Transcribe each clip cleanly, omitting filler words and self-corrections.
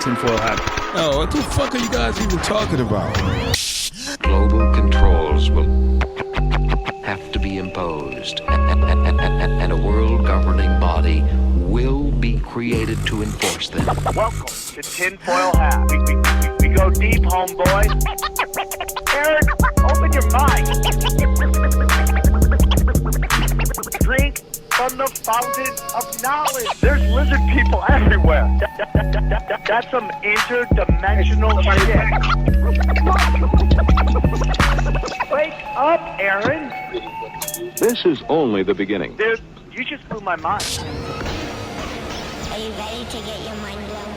tinfoil hat. Oh, what the fuck are you guys even talking about? Global controls will have to be imposed, and a world governing body will be created to enforce them. Welcome to Tinfoil Hat. We go deep, homeboy. Aaron, open your mind. Drink from the fountain of knowledge. There's lizard people everywhere. That's some interdimensional shit. Wake up, Aaron. This is only the beginning. Dude, you just blew my mind. Are you ready to get your mind blown?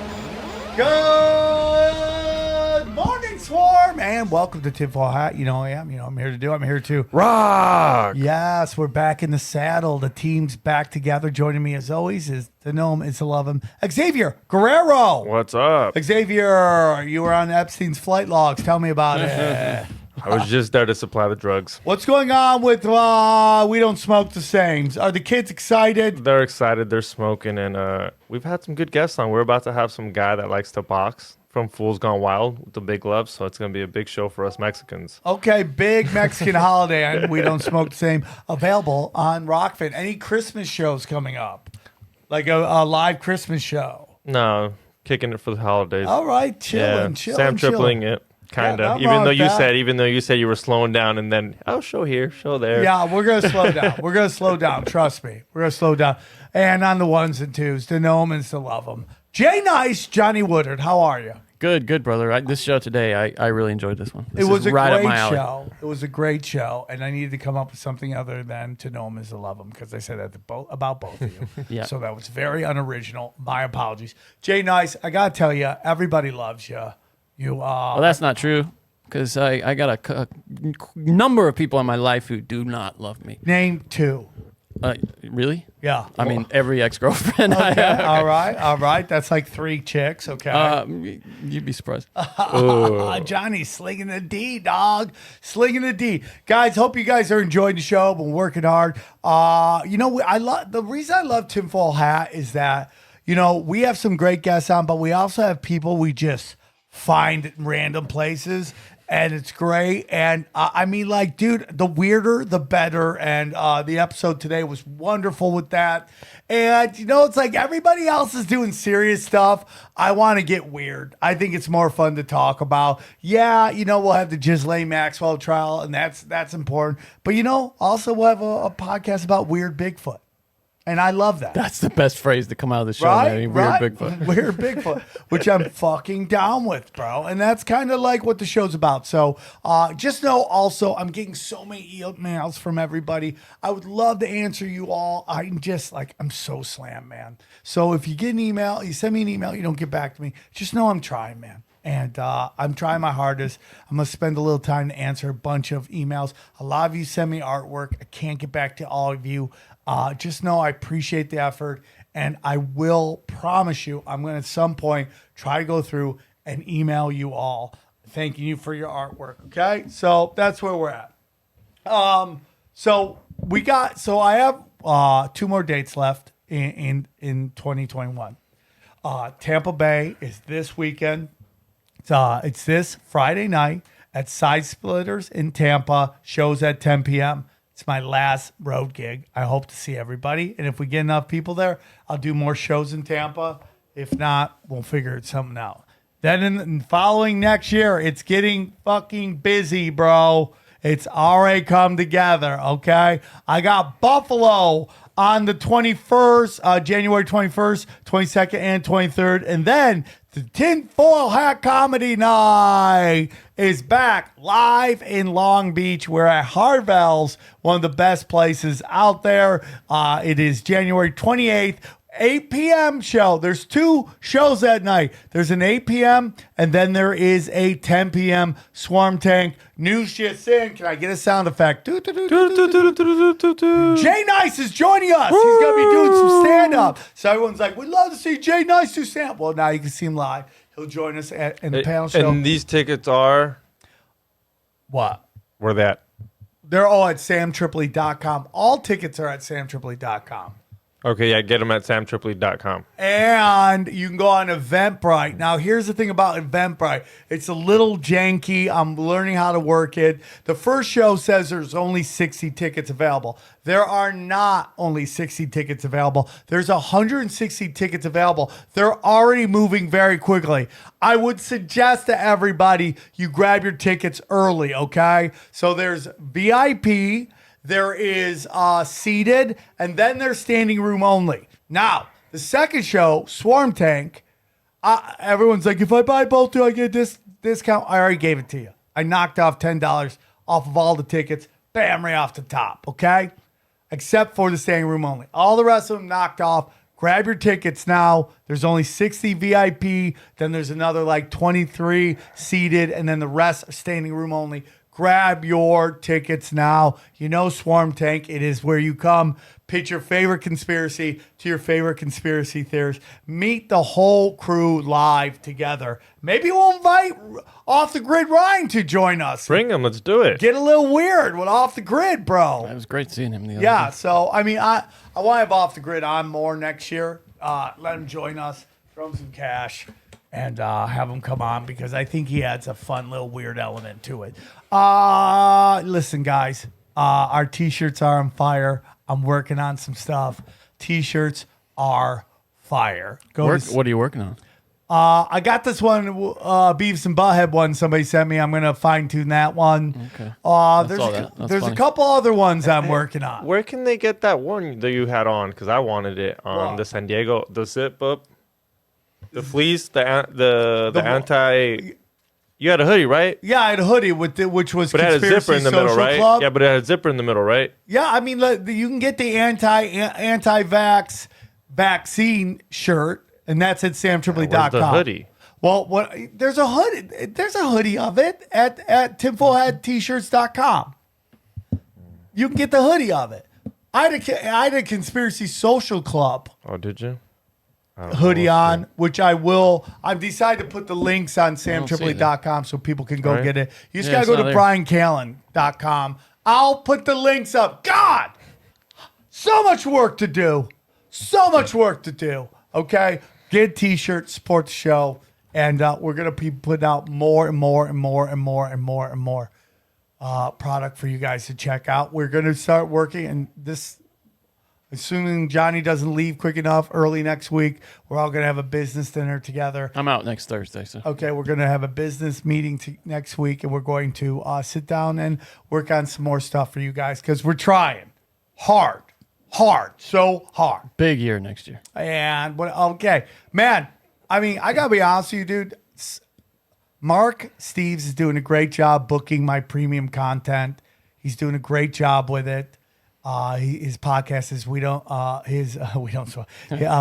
Good morning, Swarm, and welcome to Tinfoil Hat. You know I am. You know I'm here to do. I'm here to rock. Yes, we're back in the saddle. The team's back together. Joining me as always is the gnome. It's 11. Xavier Guerrero. What's up? Xavier, you were on Epstein's flight logs. Tell me about it. I was just there to supply the drugs. What's going on with We Don't Smoke the Same? Are the kids excited? They're excited. They're smoking, and we've had some good guests on. We're about to have some guy that likes to box from Fools Gone Wild with the big gloves, so it's going to be a big show for us Mexicans. Okay, big Mexican holiday and We Don't Smoke the Same. Available on Rockfin. Any Christmas shows coming up? Like a live Christmas show? No, kicking it for the holidays. All right, chilling. Sam tripling it. Kind of, even though you said you were slowing down, and then show here, show there. Yeah, we're gonna slow down. We're gonna slow down. Trust me, we're gonna slow down. And on the ones and twos, the gnomans to love them. Jay Nice, Johnny Woodard, how are you? Good, brother. This show today, I really enjoyed this one. It was a great show. It was a great show, and I needed to come up with something other than to gnomans to love them because I said that about both of you. Yeah. So that was very unoriginal. My apologies, Jay Nice. I gotta tell you, everybody loves you. Well, that's not true, because I got a number of people in my life who do not love me. Name two. Really? Yeah. I mean, every ex-girlfriend I Okay. have. All right. That's like 3 chicks. Okay. You'd be surprised. Johnny slinging the D, dog. Slinging the D. Guys, hope you guys are enjoying the show. Been working hard. The reason I love Tinfoil Hat is that, we have some great guests on, but we also have people we just find in random places, and it's great. And dude, the weirder the better. And the episode today was wonderful with that. And it's like everybody else is doing serious stuff. I want to get weird. I think it's more fun to talk about. Yeah, we'll have the Ghislaine Maxwell trial, and that's important. But also we'll have a podcast about weird Bigfoot. And I love that. That's the best phrase to come out of the show. Right? Man. Right? Weird Bigfoot. Weird Bigfoot, which I'm fucking down with, bro. And that's kind of like what the show's about. So just know also, I'm getting so many emails from everybody. I would love to answer you all. I'm so slammed, man. So if you get an email, you send me an email, you don't get back to me, just know I'm trying, man. And I'm trying my hardest. I'm going to spend a little time to answer a bunch of emails. A lot of you send me artwork. I can't get back to all of you. Just know I appreciate the effort. And I will promise you, I'm going to at some point try to go through and email you all, thanking you for your artwork. Okay? So that's where we're at. So I have 2 more dates left in 2021. Tampa Bay is this weekend. It's this Friday night at Side Splitters in Tampa. Shows at 10 p.m. It's my last road gig. I hope to see everybody. And if we get enough people there, I'll do more shows in Tampa. If not, we'll figure something out. Then in following next year, it's getting fucking busy, bro. It's already come together, okay? I got Buffalo on the 21st, January 21st, 22nd, and 23rd. And then the Tinfoil Hat Comedy Night is back live in Long Beach. We're at Harvell's, one of the best places out there. It is January 28th. 8 p.m. show. There's 2 shows that night. There's an 8 p.m. and then there is a 10 p.m. Swarm Tank. New shit's in. Can I get a sound effect? Jay Nice is joining us. He's going to be doing some stand-up. So everyone's like, we'd love to see Jay Nice do stand-up. Well, now you can see him live. He'll join us in the panel show. And these tickets are? What? Where they at? They're all at samtripoli.com. All tickets are at samtripoli.com. Okay, yeah, get them at samtripoli.com. And you can go on Eventbrite. Now, here's the thing about Eventbrite. It's a little janky. I'm learning how to work it. The first show says there's only 60 tickets available. There are not only 60 tickets available. There's 160 tickets available. They're already moving very quickly. I would suggest to everybody you grab your tickets early, okay? So there's VIP. There is seated, and then there's standing room only. Now, the second show, Swarm Tank, everyone's like, if I buy both, do I get this discount? I already gave it to you. I knocked off $10 off of all the tickets. Bam, right off the top, okay? Except for the standing room only. All the rest of them knocked off. Grab your tickets now. There's only 60 VIP. Then there's another like 23 seated, and then the rest are standing room only. Grab your tickets now. You know Swarm Tank, it is where you come, pitch your favorite conspiracy to your favorite conspiracy theorists. Meet the whole crew live together. Maybe we'll invite Off the Grid Ryan to join us. Bring him. Let's do it. Get a little weird with Off the Grid, bro. It was great seeing him the other Yeah, day. so, I mean, I want to have Off the Grid on more next year. Let him join us, throw him some cash, and have him come on because I think he adds a fun little weird element to it. Listen, guys, our T-shirts are on fire. I'm working on some stuff. T-shirts are fire. What are you working on? I got this one, Beavis and Butthead one somebody sent me. I'm going to fine-tune that one. Okay. There's a couple other ones I'm working on. Where can they get that one that you had on? Because I wanted it on the San Diego, the zip up, the fleece, the anti. You had a hoodie, right? Yeah, I had a hoodie which was But it had a Conspiracy zipper in the middle, Social right? Club. Yeah, but it had a zipper in the middle, right? Yeah, I mean, you can get the anti-vax vaccine shirt, and that's at samtripoli.com. Where's the hoodie? Well, there's a hoodie. There's a hoodie of it at tinfoilhattshirts.com. You can get the hoodie of it. I had a Conspiracy Social Club Oh, did you? hoodie on, which I've decided to put the links on samtripoli.com so people can go Right. get it. You just Yeah, got to it's go to not briancallen.com. I'll put the links up. God, so much work to do. So much work to do. Okay? Get T-shirts, support the show, and we're going to be putting out more and more and more and more and more and more product for you guys to check out. We're going to start working, and assuming Johnny doesn't leave quick enough early next week, we're all going to have a business dinner together. I'm out next Thursday, so Okay, we're going to have a business meeting next week, and we're going to sit down and work on some more stuff for you guys because we're trying hard, so hard. big year next year. And okay, man, I mean, I got to be honest with you, dude. Mark Steves is doing a great job booking my premium content. He's doing a great job with it. His podcast is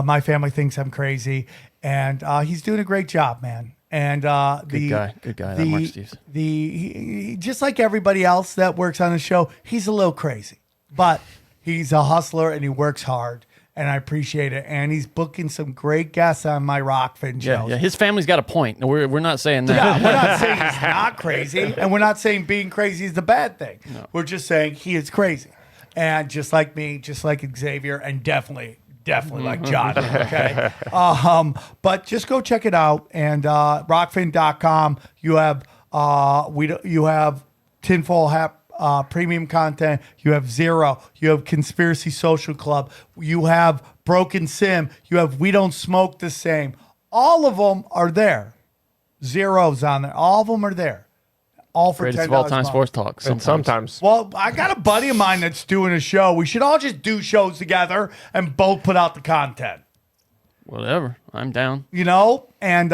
My Family Thinks I'm Crazy, and he's doing a great job, man. And Good guy, that Mark Steves. he just like everybody else that works on the show, he's a little crazy, but he's a hustler and he works hard, and I appreciate it. And he's booking some great guests on my Rockfin shows. Yeah. His family's got a point. We're not saying that. Yeah, we're not saying he's not crazy, and we're not saying being crazy is the bad thing. No. We're just saying he is crazy. And just like me, just like Xavier, and definitely like John. Okay. But just go check it out. And rockfin.com, you have tinfoil hat premium content. You have Zero. You have Conspiracy Social Club. You have Broken Sim. You have We Don't Smoke the Same. All of them are there. Zero's on there. All of them are there. All for Greatest $10 of all time a month. sports talk. And sometimes. Well, I got a buddy of mine that's doing a show. We should all just do shows together and both put out the content. Whatever. I'm down. You know? And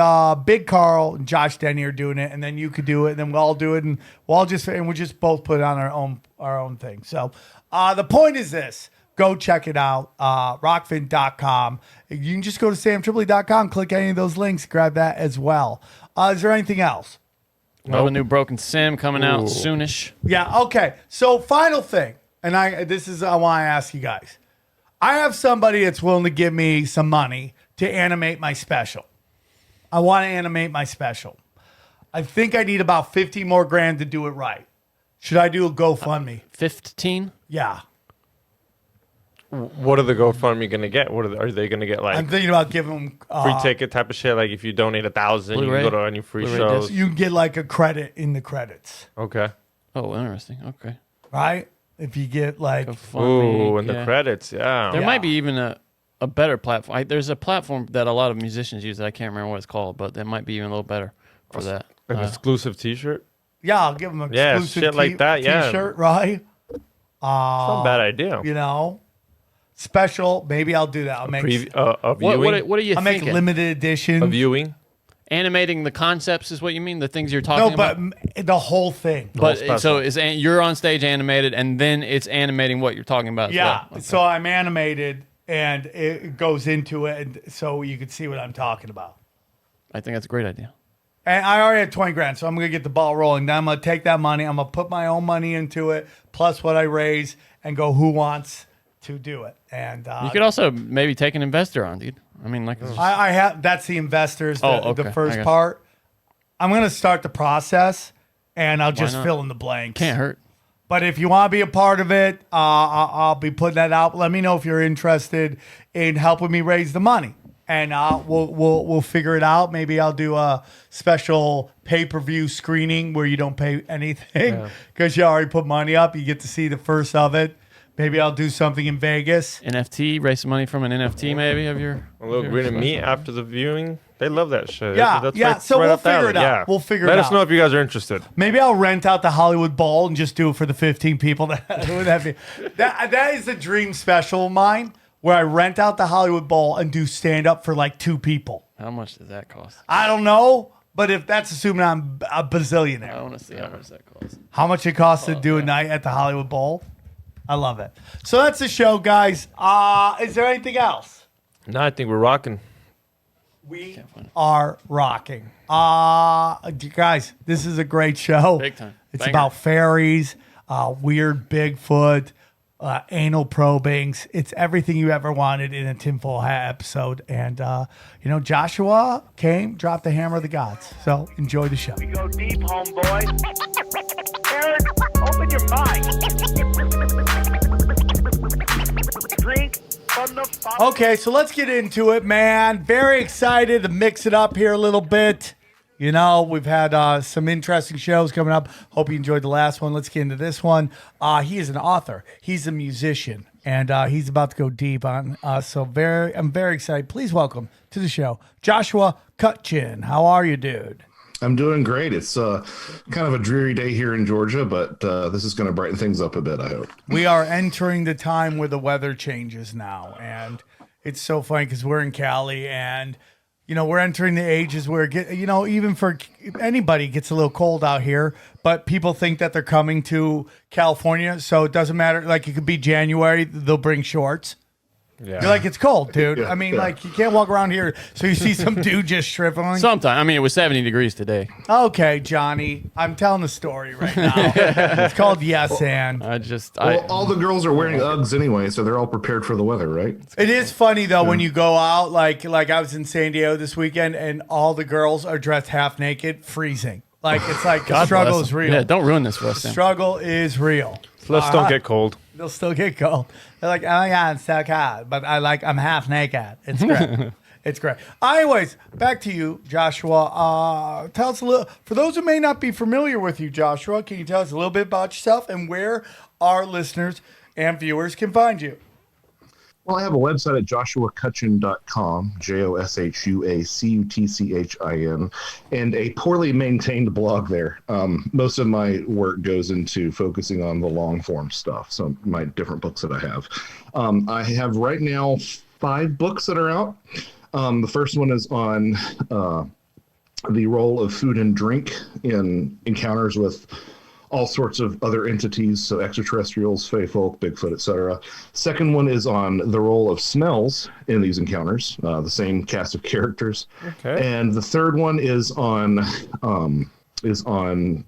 Big Carl and Josh Denny are doing it, and then you could do it, and then we'll all do it, and we'll just both put it on our own thing. So the point is this. Go check it out. Rockfin.com. You can just go to samtripoli.com, click any of those links, grab that as well. Is there anything else? Nope. A new Broken Sim coming out soonish. Yeah, okay. So final thing, and I want to ask you guys. I have somebody that's willing to give me some money to animate my special. I want to animate my special. I think I need about 50 more grand to do it right. Should I do a GoFundMe? 15? Yeah. What are the GoFundMe gonna get? Are they gonna get like I'm thinking about giving them free ticket type of shit? Like if you donate 1,000, you can Blu-ray? go to any free Blu-ray shows. disc? you can get like a credit in the credits, Okay. Oh, interesting. Okay. right? If you get like Ooh, in the yeah. credits, yeah. There Yeah. might be even a better platform. There's a platform that a lot of musicians use that I can't remember what it's called, but that might be even a little better for that. An exclusive T-shirt. yeah, I'll give them an Yeah, exclusive shit like that, yeah. T-shirt, right? It's not a bad idea. You know, special. Maybe I'll do that. I'll make A viewing. What are you I'll make thinking? limited edition. A viewing. Animating the concepts is what you mean? The things you're No, talking but about? the whole thing. But special. so you're on stage animated, and then it's animating what you're talking about. as Yeah. well. So I'm animated, and it goes into it, and so you can see what I'm talking about. I think that's a great idea. And I already had 20 grand, so I'm gonna get the ball rolling. Then I'm gonna take that money. I'm gonna put my own money into it, plus what I raise, and go. Who wants to do it? And You could also maybe take an investor on, dude. I mean, like, I have. That's the investors. The, Oh, okay. the I first got you. part. I'm gonna start the process, and I'll just not? fill in the blanks. can't hurt. But if you want to be a part of it, I'll be putting that out. Let me know if you're interested in helping me raise the money, and we'll figure it out. Maybe I'll do a special pay-per-view screening where you don't pay anything because you already put money up. You get to see the first of it. Maybe I'll do something in Vegas. NFT, raise some money from an NFT maybe of your. A little green and meat after the viewing. They love that shit. Yeah, That's yeah, Right, so right we'll up the figure alley. it out. Yeah. We'll figure it Let us out. know if you guys are interested. Maybe I'll rent out the Hollywood Bowl and just do it for the 15 people. That would that be? That is a dream special of mine, where I rent out the Hollywood Bowl and do stand up for like 2 people. How much does that cost? I don't know, but if that's assuming I'm a I bazillionaire, want to see how much that costs. how much it costs to do a night at the Hollywood Bowl? I love it. So that's the show, guys. Is there anything else? No, I think we're rocking. We are rocking. Guys, this is a great show. Big time. It's Banger. about fairies, weird Bigfoot, anal probings. It's everything you ever wanted in a tinfoil hat episode. And, Joshua came, dropped the hammer of the gods. So enjoy the show. We go deep, homeboy. Aaron, open your mind. Drink from the fountain. Okay, so let's get into it, man. Very excited to mix it up here a little bit. You know, we've had some interesting shows coming up. Hope you enjoyed the last one. Let's get into this one. He is an author. He's a musician, and he's about to go deep on us. So I'm very excited. Please welcome to the show, Joshua Cutchin. How are you, dude? I'm doing great. It's kind of a dreary day here in Georgia, but this is going to brighten things up a bit, I hope. We are entering the time where the weather changes now, and it's so funny because we're in Cali, and we're entering the ages where even for anybody it gets a little cold out here, but people think that they're coming to California, so it doesn't matter. Like, it could be January, they'll bring shorts. Yeah. You're like, it's cold, dude. Yeah, I mean, yeah. like, you can't walk around here. So you see some dude just shriveling. Sometime. I mean, it was 70 degrees today. Okay, Johnny, I'm telling the story right now. It's called Yes and. Well, all the girls are wearing Uggs anyway, so they're all prepared for the weather, right? It is funny though when you go out, like I was in San Diego this weekend, and all the girls are dressed half naked, freezing. Like, it's like the struggle bless is them. real. Yeah, don't ruin this for us, The Sam. struggle is real. Let's don't get cold. They'll still get cold. They're like, oh my God, it's so cold. But I'm half naked. It's great. It's great. Anyways, back to you, Joshua. Tell us a little, for those who may not be familiar with you, Joshua, can you tell us a little bit about yourself and where our listeners and viewers can find you? Well, I have a website at joshuacutchin.com, JOSHUACUTCHIN, and a poorly maintained blog there. Most of my work goes into focusing on the long form stuff, so my different books that I have. I have right now 5 books that are out. The first one is on the role of food and drink in encounters with all sorts of other entities, so extraterrestrials, fae folk, Bigfoot, etc. Second one is on the role of smells in these encounters, the same cast of characters. Okay. And the third one is on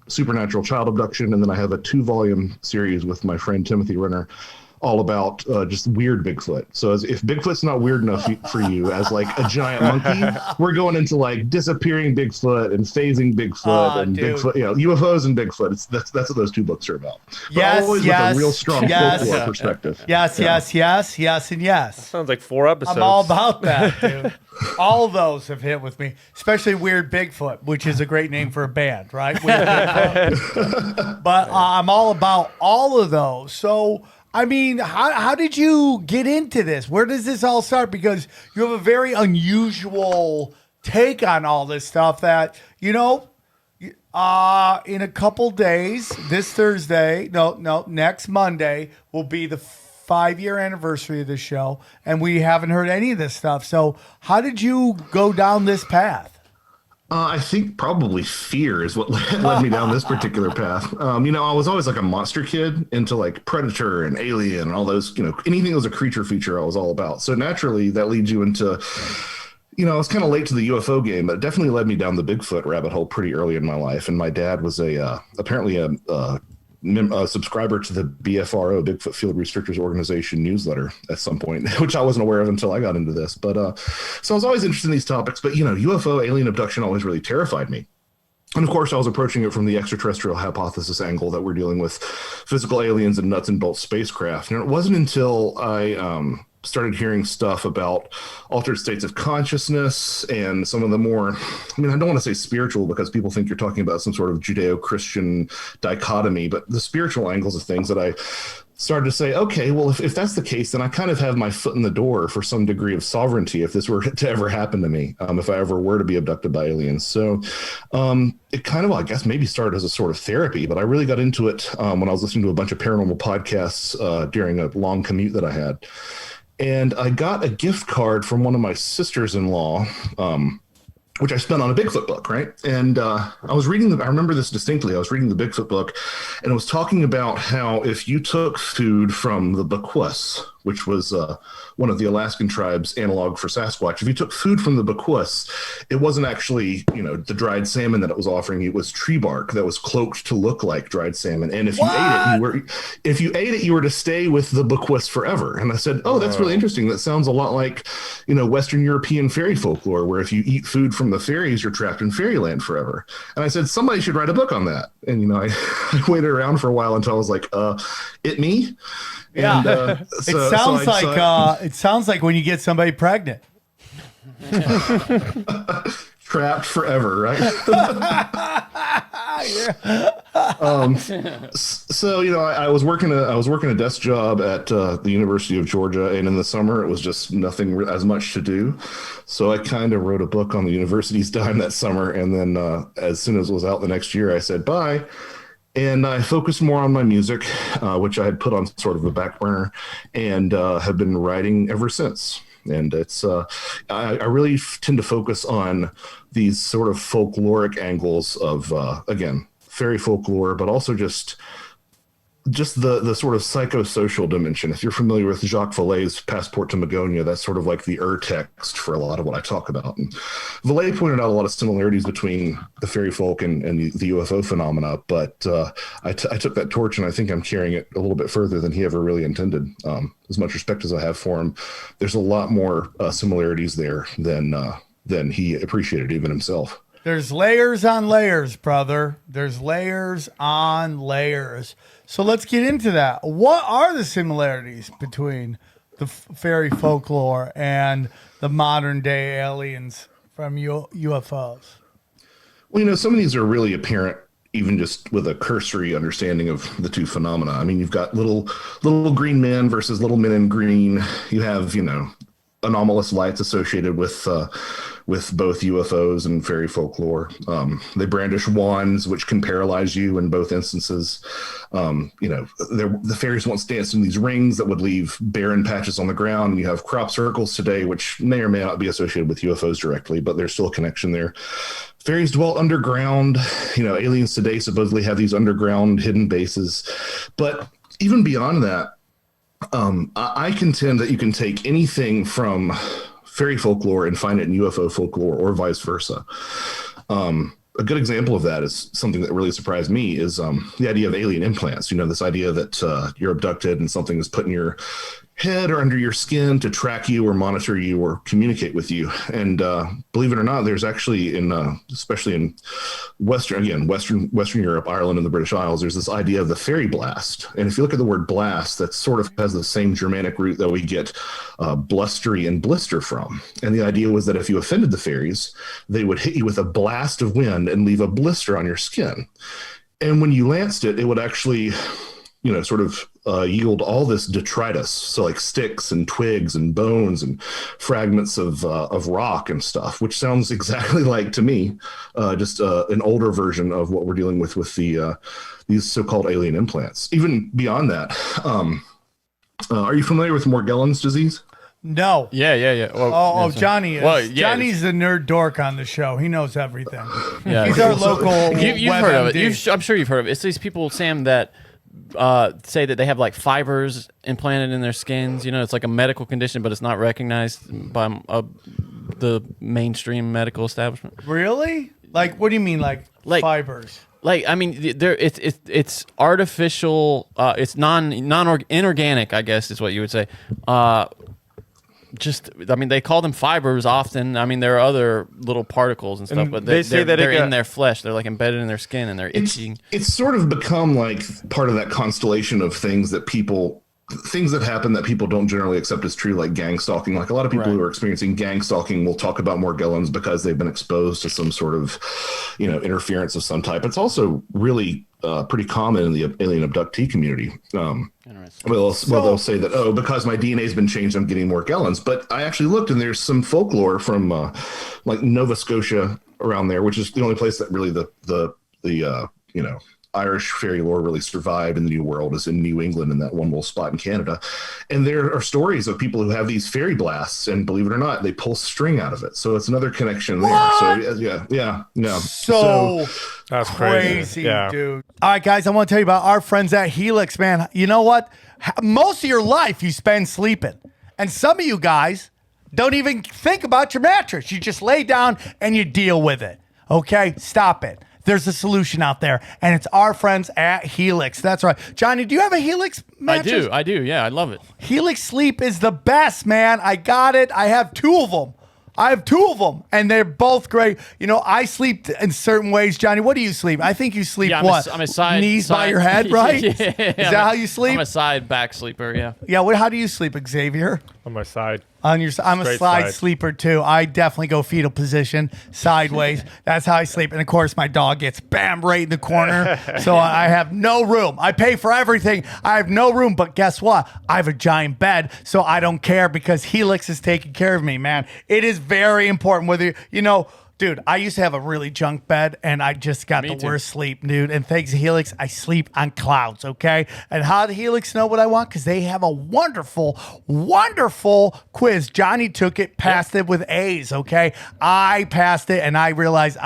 supernatural child abduction, and then I have a 2-volume series with my friend Timothy Renner all about just weird Bigfoot. So if Bigfoot's not weird enough for you as like a giant monkey, we're going into like disappearing Bigfoot and phasing Bigfoot and dude. Bigfoot, UFOs and Bigfoot. That's what those two books are about. But Yes, always yes, with a real strong yes. folklore perspective. Yes, and yes. Sounds like 4 episodes. I'm all about that, dude. All of those have hit with me, especially Weird Bigfoot, which is a great name for a band, right? Weird Bigfoot. But I'm all about all of those. So, I mean, how did you get into this? Where does this all start? Because you have a very unusual take on all this stuff that, in a couple days, this Thursday, next Monday will be the 5-year anniversary of this show, and we haven't heard any of this stuff. So how did you go down this path? I think probably fear is what led me down this particular path. I was always like a monster kid, into like Predator and Alien and all those, anything that was a creature feature I was all about. So naturally that leads you into, I was kind of late to the UFO game, but it definitely led me down the Bigfoot rabbit hole pretty early in my life. And my dad was apparently a subscriber to the BFRO, Bigfoot Field Researchers Organization newsletter at some point, which I wasn't aware of until I got into this. But so I was always interested in these topics, but UFO alien abduction always really terrified me. And of course, I was approaching it from the extraterrestrial hypothesis angle that we're dealing with physical aliens and nuts and bolts spacecraft. And it wasn't until I started hearing stuff about altered states of consciousness and some of the more, I don't want to say spiritual because people think you're talking about some sort of Judeo-Christian dichotomy, but the spiritual angles of things that I started to say, okay, well, if that's the case, then I kind of have my foot in the door for some degree of sovereignty if this were to ever happen to me, if I ever were to be abducted by aliens. So it kind of, I guess, maybe started as a sort of therapy, but I really got into it when I was listening to a bunch of paranormal podcasts during a long commute that I had. And I got a gift card from one of my sisters-in-law, which I spent on a Bigfoot book, right? And I was reading I remember this distinctly. I was reading the Bigfoot book, and it was talking about how if you took food from the Bequas, which was one of the Alaskan tribes analog for Sasquatch, if you took food from the Bequas, it wasn't actually, the dried salmon that it was offering you. It was tree bark that was cloaked to look like dried salmon. And if you ate it, you were to stay with the Bequas forever. And I said, oh, that's really interesting. That sounds a lot like, Western European fairy folklore, where if you eat food from the fairies, you're trapped in fairyland forever. And I said, somebody should write a book on that. And, I waited around for a while until I was like, it me? Yeah, and, it sounds like when you get somebody pregnant. Trapped forever, right? So I was working a desk job at the University of Georgia, and in the summer it was just nothing as much to do. So I kind of wrote a book on the university's dime that summer, and then as soon as it was out the next year, I said bye. And I focused more on my music, which I had put on sort of a back burner, and have been writing ever since. And it's I really tend to focus on these sort of folkloric angles of, again, fairy folklore, but also just the sort of psychosocial dimension. If you're familiar with Jacques Vallée's Passport to Magonia, that's sort of like the text for a lot of what I talk about. And Vallée pointed out a lot of similarities between the fairy folk and the UFO phenomena, but I took that torch and I think I'm carrying it a little bit further than he ever really intended. As much respect as I have for him, there's a lot more similarities there than he appreciated even himself. There's layers on layers, brother. There's layers on layers. So let's get into that. What are the similarities between the fairy folklore and the modern day aliens from UFOs? Well, some of these are really apparent even just with a cursory understanding of the two phenomena. I mean, you've got little green men versus little men in green. You have, anomalous lights associated with both UFOs and fairy folklore. They brandish wands, which can paralyze you in both instances. The fairies once danced in these rings that would leave barren patches on the ground. And you have crop circles today, which may or may not be associated with UFOs directly, but there's still a connection there. Fairies dwelt underground. Aliens today supposedly have these underground hidden bases. But even beyond that, I contend that you can take anything from fairy folklore and find it in UFO folklore or vice versa. a good example of that is something that really surprised me is the idea of alien implants. This idea that you're abducted and something is put in your head or under your skin to track you or monitor you or communicate with you. And believe it or not, there's actually especially in Western Europe, Ireland, and the British Isles, there's this idea of the fairy blast. And if you look at the word blast, that sort of has the same Germanic root that we get blustery and blister from. And the idea was that if you offended the fairies, they would hit you with a blast of wind and leave a blister on your skin. And when you lanced it, it would actually sort of yield all this detritus, so like sticks and twigs and bones and fragments of rock and stuff, which sounds exactly like, to me, just an older version of what we're dealing with these so-called alien implants. Even beyond that, are you familiar with Morgellons disease? No. Yeah. Well, Johnny is. Well, yeah. Johnny's the nerd dork on the show. He knows everything. Yeah. He's our local You've web heard of MD. it. I'm sure you've heard of it. It's these people, Sam, that say that they have like fibers implanted in their skins. It's like a medical condition, but it's not recognized by the mainstream medical establishment. Really? Like, what do you mean, like fibers? Like, I mean, it's artificial. It's inorganic, I guess, is what you would say. They call them fibers often. I mean, there are other little particles and stuff, And but they say that they're in their flesh. They're like embedded in their skin, and they're itching. It's sort of become like part of that constellation of things that happen that people don't generally accept as true, like gang stalking. Like a lot of people who are experiencing gang stalking will talk about Morgellons because they've been exposed to some sort of, interference of some type. It's also really pretty common in the alien abductee community. They'll say that, because my DNA has been changed, I'm getting Morgellons. But I actually looked, and there's some folklore from like Nova Scotia around there, which is the only place that really the Irish fairy lore really survived in the New World, is in New England, in that one little spot in Canada. And there are stories of people who have these fairy blasts, and believe it or not, they pull string out of it. So it's another connection there. So So That's crazy, Yeah. dude. All right, guys, I want to tell you about our friends at Helix, man. You know what? Most of your life you spend sleeping. And some of you guys don't even think about your mattress. You just lay down and you deal with it. Okay? Stop it. There's a solution out there, and it's our friends at Helix. That's right. Johnny, do you have a Helix mattress? I do. Yeah, I love it. Helix Sleep is the best, man. I got it. I have two of them, and they're both great. I sleep in certain ways. Johnny, what do you sleep? I think you sleep I'm a side knees by your head, right? Yeah, is that how you sleep? I'm a side back sleeper. Yeah. Yeah. How do you sleep, Xavier? On my side. I'm a Straight side sleeper too. I definitely go fetal position, sideways. That's how I sleep. And of course, my dog gets bam right in the corner. So I have no room. I pay for everything. I have no room. But guess what? I have a giant bed, so I don't care because Helix is taking care of me, man. It is very important whether dude, I used to have a really junk bed, and I just got the worst sleep, dude. And thanks to Helix, I sleep on clouds, okay? And how did Helix know what I want? Because they have a wonderful, wonderful quiz. Johnny took it, passed it with A's, okay? I passed it, and I realized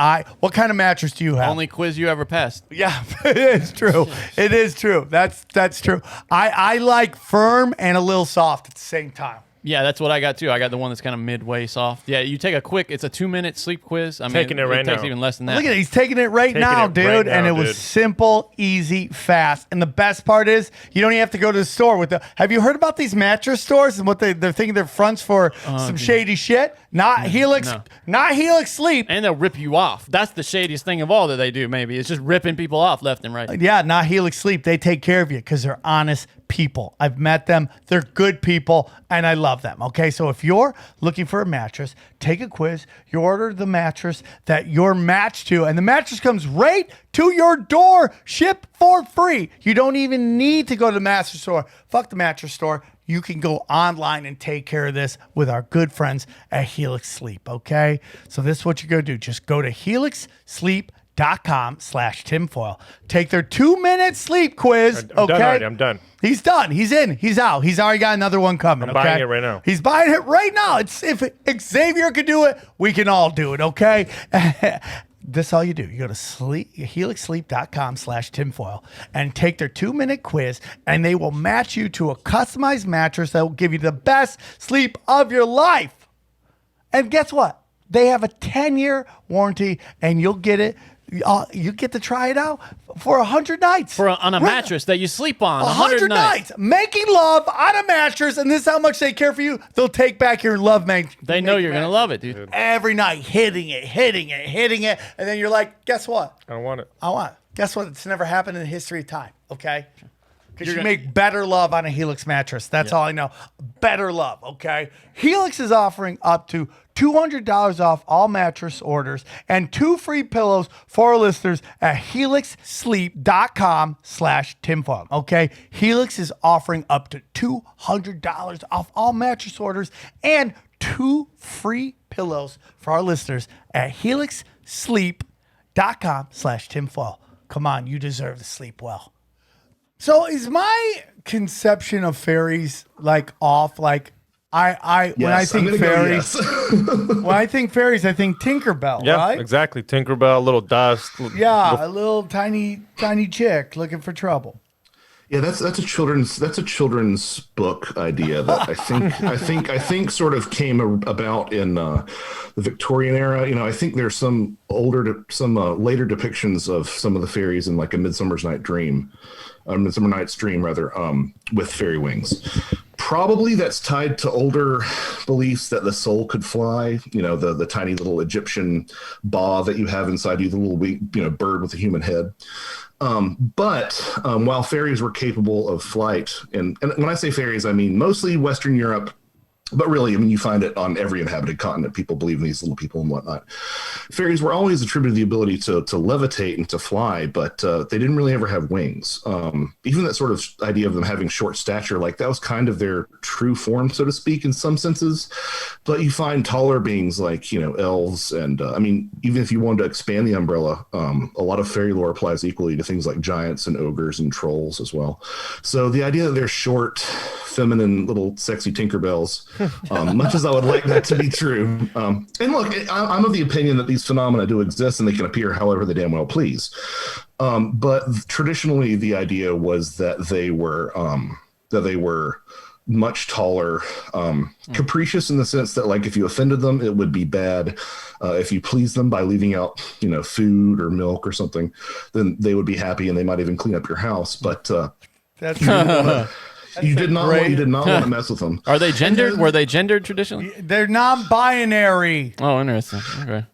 what kind of mattress do you have? Only quiz you ever passed. Yeah, it is true. It is true. That's true. I like firm and a little soft at the same time. Yeah, that's what I got too. I got the one that's kind of midway soft. Yeah, you take it's a 2-minute sleep quiz. I mean, Taking it right takes now. even less than that. Look at it. He's taking it right now, dude. And it was simple, easy, fast. And the best part is you don't even have to go to the store have you heard about these mattress stores and what they're thinking they're fronts for some shady shit? Not Helix, not Helix Sleep. And they'll rip you off. That's the shadiest thing of all that they do, maybe. It's just ripping people off left and right. Yeah, not Helix Sleep. They take care of you because they're honest people. I've met them. They're good people, and I love them. Okay, so if you're looking for a mattress, take a quiz. You order the mattress that you're matched to, and the mattress comes right to your door, shipped for free. You don't even need to go to the mattress store. Fuck the mattress store. You can go online and take care of this with our good friends at Helix Sleep, okay? So this is what you're going to do. Just go to helixsleep.com/tinfoil. Take their 2-minute sleep quiz, okay? I'm done. He's done. He's in. He's out. He's already got another one coming, I'm buying it right now. He's buying it right now. If Xavier could do it, we can all do it, okay? This is all you do. You go to helixsleep.com/tinfoil and take their 2-minute quiz, and they will match you to a customized mattress that will give you the best sleep of your life. And guess what? They have a 10-year warranty, and you'll get it. you get to try it out for 100 nights. On a mattress that you sleep on. 100 nights. Making love on a mattress, and this is how much they care for you. They'll take back your love They know you're going to love it, dude. Every night, hitting it. And then you're like, guess what? I don't want it. I want it. Guess what? It's never happened in the history of time, okay? Because you make better love on a Helix mattress. That's all I know. Better love, okay? Helix is offering up to $200 off all mattress orders and 2 free pillows for our listeners at helixsleep.com/tinfoil, okay? Helix is offering up to $200 off all mattress orders and 2 free pillows for our listeners at helixsleep.com/tinfoil. Come on, you deserve to sleep well. So is my conception of fairies like off? Like when I think fairies, when I think fairies, I think Tinkerbell, Yeah, right? exactly. Tinkerbell, a little dust. Yeah, a little tiny chick looking for trouble. Yeah, that's a children's book idea that I think sort of came about in the Victorian era. You know, I think there's some later depictions of some of the fairies in like a Midsummer Night's Dream rather, with fairy wings. Probably that's tied to older beliefs that the soul could fly. You know, the tiny little Egyptian ba that you have inside you, the little bird with a human head. But while fairies were capable of flight, and when I say fairies, I mean mostly Western Europe, but really, I mean, you find it on every inhabited continent. People believe in these little people and whatnot. Fairies were always attributed the ability to levitate and to fly, but they didn't really ever have wings. Even that sort of idea of them having short stature, like that was kind of their true form, so to speak, in some senses. But you find taller beings like, elves. And I mean, even if you wanted to expand the umbrella, a lot of fairy lore applies equally to things like giants and ogres and trolls as well. So the idea that they're short, feminine, little sexy Tinkerbells, much as I would like that to be true. And look, I'm of the opinion that these phenomena do exist and they can appear however they damn well please. But traditionally, the idea was that they were much taller, capricious in the sense that, like, if you offended them, it would be bad. If you pleased them by leaving out, food or milk or something, then they would be happy and they might even clean up your house. But That's you did not want to mess with them. Are they gendered? Were they gendered traditionally? They're non-binary. Oh, interesting. Okay.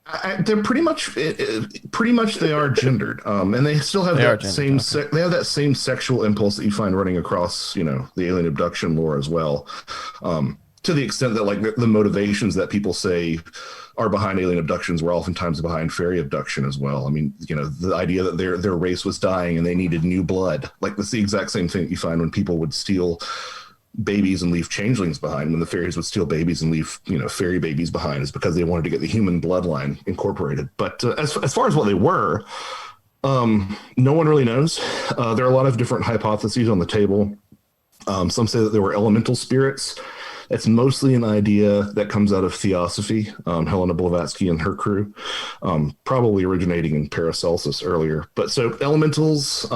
They're pretty much they are gendered, and they still have that same they have that same sexual impulse that you find running across the alien abduction lore as well, to the extent that like the motivations that people say are behind alien abductions were oftentimes behind fairy abduction as well. I mean, the idea that their race was dying and they needed new blood, like that's the exact same thing that you find when people would steal babies and leave changelings behind. When the fairies would steal babies and leave, fairy babies behind, is because they wanted to get the human bloodline incorporated. But as far as what they were, no one really knows. There are a lot of different hypotheses on the table. Some say that there were elemental spirits. It's mostly an idea that comes out of Theosophy, Helena Blavatsky and her crew, probably originating in Paracelsus earlier. But so elementals,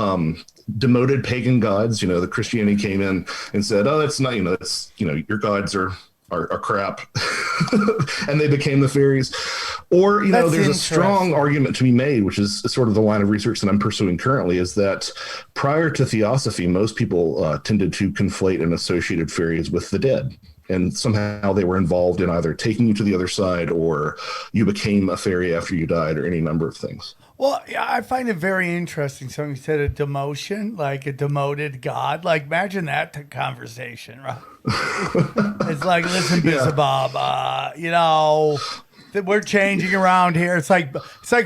demoted pagan gods, the Christianity came in and said, oh, that's not, your gods are crap. And they became the fairies. Or, there's a strong argument to be made, which is sort of the line of research that I'm pursuing currently, is that prior to Theosophy, most people tended to conflate and associated fairies with the dead. And somehow they were involved in either taking you to the other side or you became a fairy after you died, or any number of things. Well, yeah, I find it very interesting. Somebody said a demotion, like a demoted god. Like, imagine that conversation, right? It's like, listen, Bob, we're changing around here. It's like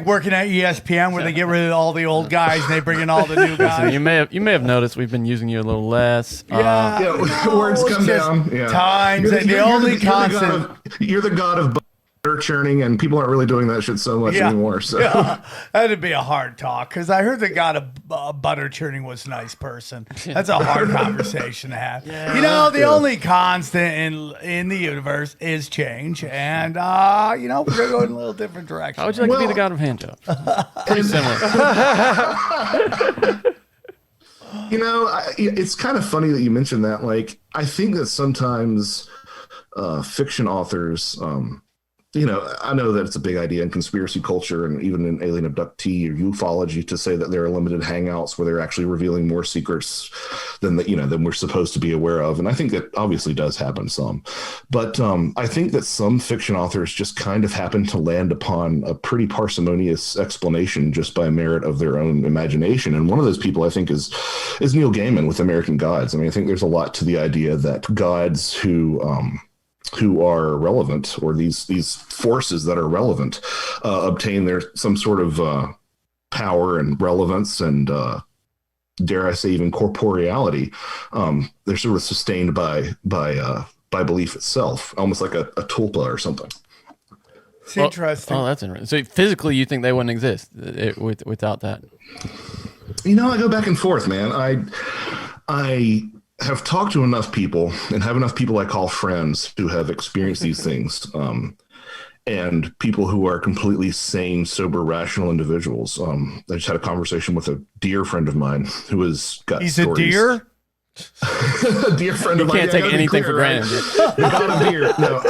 working at ESPN where they get rid of all the old guys and they bring in all the new guys. Listen, you may have noticed we've been using you a little less. Words come down. Yeah. Times and the only constant. You're the god of butter churning, and people aren't really doing that shit so much anymore. So that'd be a hard talk, because I heard the god of butter churning was a nice person. That's a hard conversation to have. Yeah. The only constant in the universe is change, and we're gonna go in a little different direction. How would you like to be the god of hand jobs? Pretty similar. It's kind of funny that you mentioned that. Like, I think that sometimes fiction authors I know that it's a big idea in conspiracy culture and even in alien abductee or ufology to say that there are limited hangouts where they're actually revealing more secrets than than we're supposed to be aware of. And I think that obviously does happen some, but I think that some fiction authors just kind of happen to land upon a pretty parsimonious explanation just by merit of their own imagination. And one of those people I think is Neil Gaiman with American Gods. I mean, I think there's a lot to the idea that gods who are relevant, or these forces that are relevant, obtain some sort of power and relevance and dare I say even corporeality. They're sort of sustained by belief itself, almost like a tulpa or something. It's interesting. Oh, that's interesting. So physically, you think they wouldn't exist without that? I go back and forth, man. I have talked to enough people and have enough people I call friends who have experienced these things, and people who are completely sane, sober, rational individuals. I just had a conversation with a dear friend of mine who has got He's stories. a deer? A dear friend of mine. You can't take anything for granted. Right? Not a deer. No.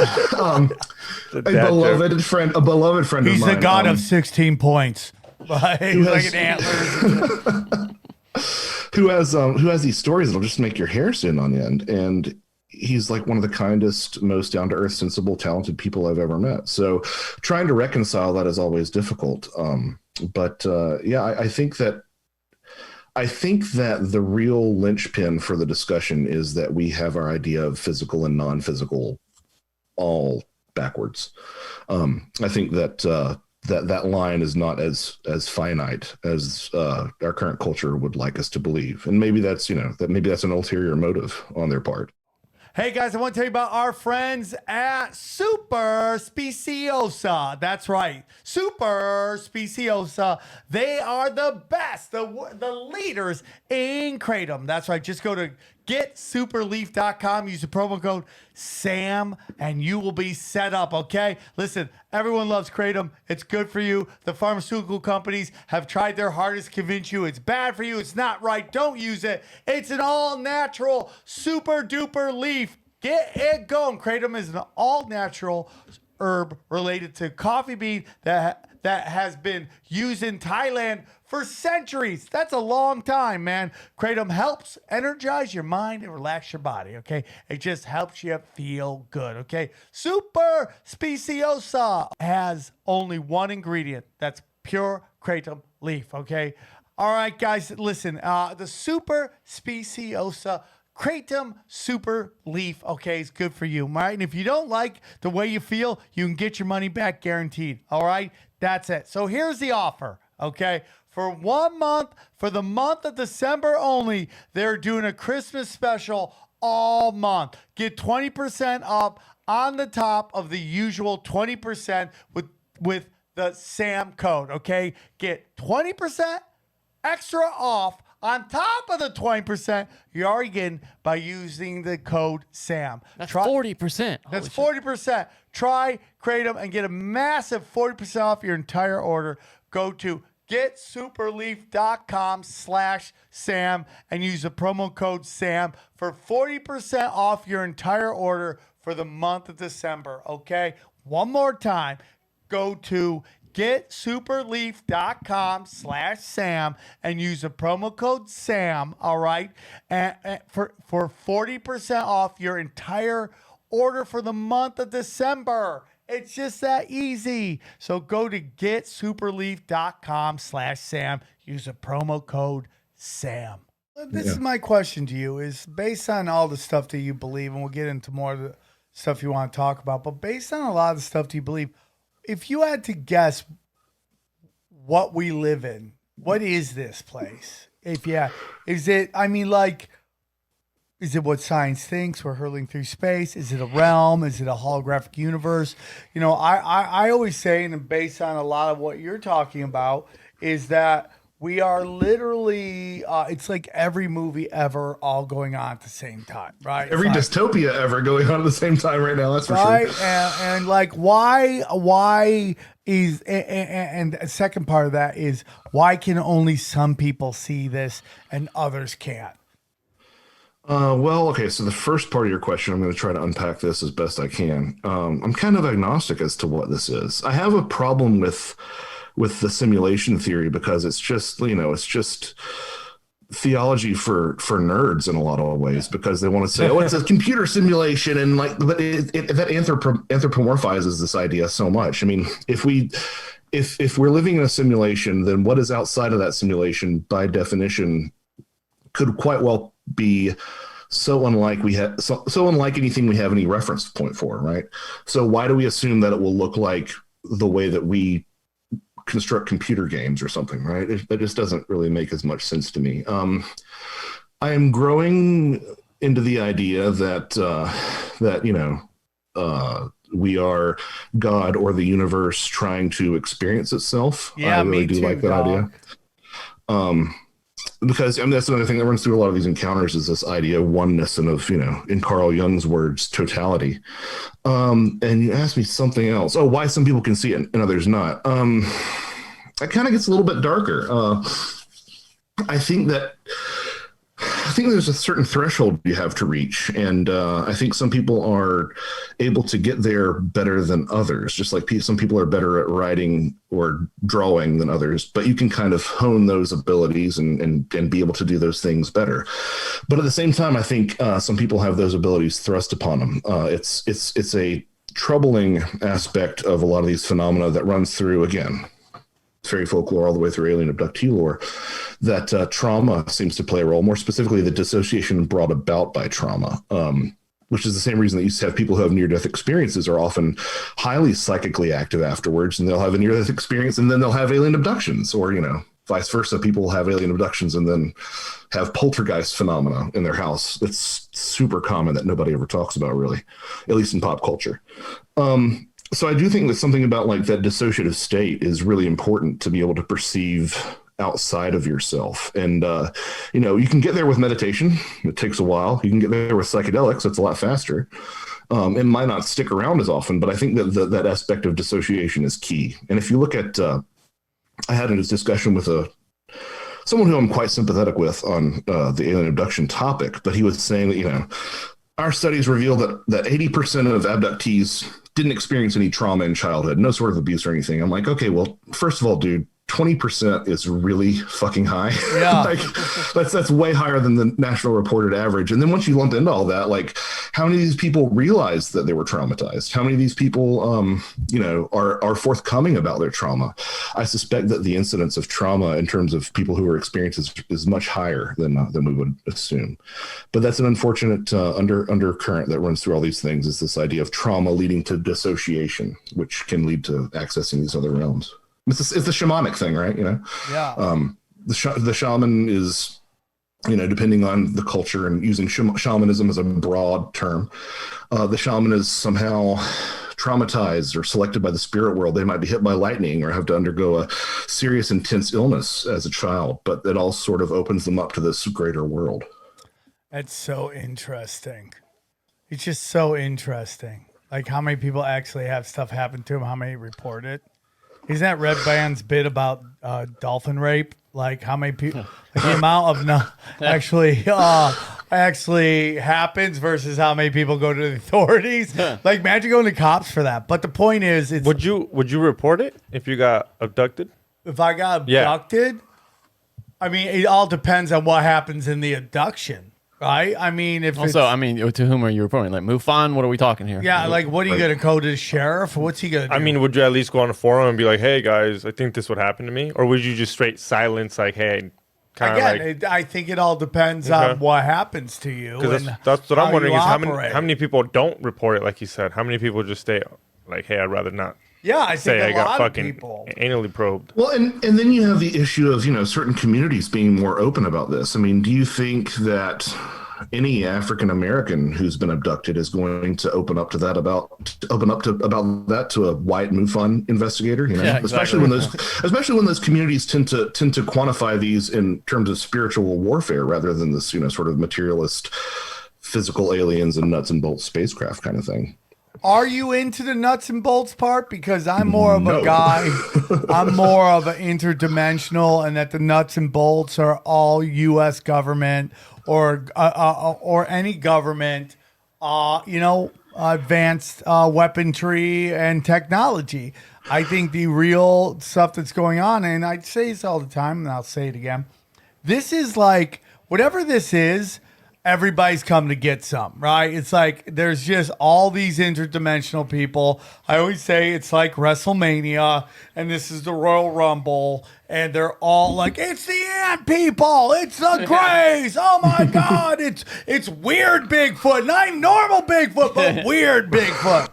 A beloved friend of mine. He's the god of 16 points. Right? He's like an antler. Who has these stories that'll just make your hair stand on end, and he's like one of the kindest, most down to earth, sensible, talented people I've ever met. So trying to reconcile that is always difficult. But I think that the real linchpin for the discussion is that we have our idea of physical and non-physical all backwards. I think that that line is not as finite as our current culture would like us to believe. And maybe that's an ulterior motive on their part. Hey guys, I want to tell you about our friends at Super Speciosa. That's right, Super Speciosa. They are the best, the leaders in kratom. That's right. Just go to getsuperleaf.com. Use the promo code SAM, and you will be set up. Okay. Listen, everyone loves kratom. It's good for you. The pharmaceutical companies have tried their hardest to convince you it's bad for you. It's not right. Don't use it. It's an all-natural, super-duper leaf. Get it going. Kratom is an all-natural herb related to coffee bean that has been used in Thailand for centuries. That's a long time, man. Kratom helps energize your mind and relax your body, okay? It just helps you feel good, okay? Super Speciosa has only one ingredient. That's pure kratom leaf, okay? All right, guys, listen. The Super Speciosa kratom super leaf, okay, is good for you, all right? And if you don't like the way you feel, you can get your money back guaranteed, all right? That's it. So here's the offer, okay? For 1 month, for the month of December only, they're doing a Christmas special all month. Get 20% up on the top of the usual 20% with the SAM code, okay? Get 20% extra off on top of the 20% you're already getting by using the code SAM. That's 40%. That's 40%. Try kratom and get a massive 40% off your entire order. Go to getsuperleaf.com/Sam and use the promo code SAM for 40% off your entire order for the month of December, okay? One more time, go to getsuperleaf.com/Sam and use the promo code SAM, all right? And for 40% off your entire order for the month of December. It's just that easy. So go to getsuperleaf.com/Sam. Use the promo code SAM. This is my question to you, is based on all the stuff that you believe, and we'll get into more of the stuff you want to talk about, but based on a lot of the stuff that you believe, if you had to guess what we live in, what is this place? Is it what science thinks? We're hurtling through space. Is it a realm? Is it a holographic universe? You know, I always say, and based on a lot of what you're talking about, is that we are literally, it's like every movie ever all going on at the same time, right? Every dystopia ever going on at the same time right now, that's for sure. And like, why is, and the second part of that is, why can only some people see this and others can't? Well, okay. So the first part of your question, I'm going to try to unpack this as best I can. I'm kind of agnostic as to what this is. I have a problem with the simulation theory because it's just, it's just theology for nerds in a lot of ways, because they want to say, oh, it's a computer simulation, and like, but that anthropomorphizes this idea so much. I mean, if we're living in a simulation, then what is outside of that simulation by definition could quite well be so unlike anything we have any reference point for, right? So why do we assume that it will look like the way that we construct computer games or something, right? That just doesn't really make as much sense to me. I am growing into the idea that we are God or the universe trying to experience itself. Yeah, I really me do too, like that dog. idea. Because that's another thing that runs through a lot of these encounters, is this idea of oneness and of, in Carl Jung's words, totality. And you asked me something else. Oh, why some people can see it and others not. That kind of gets a little bit darker. I think there's a certain threshold you have to reach, and I think some people are able to get there better than others. Just like some people are better at writing or drawing than others, but you can kind of hone those abilities and be able to do those things better. But at the same time, I think some people have those abilities thrust upon them. It's a troubling aspect of a lot of these phenomena that runs through, again, fairy folklore all the way through alien abductee lore, that trauma seems to play a role, more specifically the dissociation brought about by trauma, which is the same reason that you have people who have near-death experiences are often highly psychically active afterwards, and they'll have a near-death experience and then they'll have alien abductions, or, vice versa. People have alien abductions and then have poltergeist phenomena in their house. It's super common that nobody ever talks about, really, at least in pop culture. So I do think that something about like that dissociative state is really important to be able to perceive outside of yourself. And, you can get there with meditation. It takes a while. You can get there with psychedelics. It's a lot faster. It might not stick around as often, but I think that that aspect of dissociation is key. And if you look at, I had a discussion with someone who I'm quite sympathetic with on the alien abduction topic, but he was saying that, our studies reveal that 80% of abductees didn't experience any trauma in childhood, no sort of abuse or anything. I'm like, okay, well, first of all, dude, 20% is really fucking high. Yeah. Like that's way higher than the national reported average. And then once you lump into all that, like how many of these people realized that they were traumatized? How many of these people, are forthcoming about their trauma? I suspect that the incidence of trauma in terms of people who are experienced is much higher than we would assume. But that's an unfortunate undercurrent that runs through all these things, is this idea of trauma leading to dissociation, which can lead to accessing these other realms. It's a shamanic thing, right? Yeah. The shaman is, depending on the culture and using shamanism as a broad term, the shaman is somehow traumatized or selected by the spirit world. They might be hit by lightning or have to undergo a serious, intense illness as a child, but it all sort of opens them up to this greater world. That's so interesting. It's just so interesting. Like how many people actually have stuff happen to them, how many report it. Isn't that Red Band's bit about dolphin rape? Like how many people, like the amount of actually happens versus how many people go to the authorities. Like imagine going to cops for that. But the point is, would you report it if you got abducted? If I got abducted, I mean, it all depends on what happens in the abduction. Right? I mean, to whom are you reporting? Like MUFON? What are we talking here? Yeah, like what are you going to go to the sheriff? What's he going to do? I mean, would you at least go on a forum and be like, hey, guys, I think this would happen to me? Or would you just straight silence, like, hey, I think it all depends on what happens to you. Because that's what I'm wondering is how many people don't report it, like you said? How many people just stay like, hey, I'd rather not? Yeah, I think I got lot fucking of people anally probed. Well, and then you have the issue of, certain communities being more open about this. I mean, do you think that any African American who's been abducted is going to open up to that about that to a white MUFON investigator? Yeah, exactly. especially when those communities tend to quantify these in terms of spiritual warfare rather than this sort of materialist physical aliens and nuts and bolts spacecraft kind of thing. Are you into the nuts and bolts part? Because I'm more of No. a guy. I'm more of an interdimensional, and that the nuts and bolts are all U.S. government or any government. Advanced weaponry and technology. I think the real stuff that's going on, and I say this all the time, and I'll say it again. This is like whatever this is. Everybody's come to get some, right? It's like there's just all these interdimensional people. I always say it's like WrestleMania, and this is the Royal Rumble, and they're all like, "It's the ant people, it's the Greys, oh my God, it's weird Bigfoot, not even normal Bigfoot, but weird Bigfoot."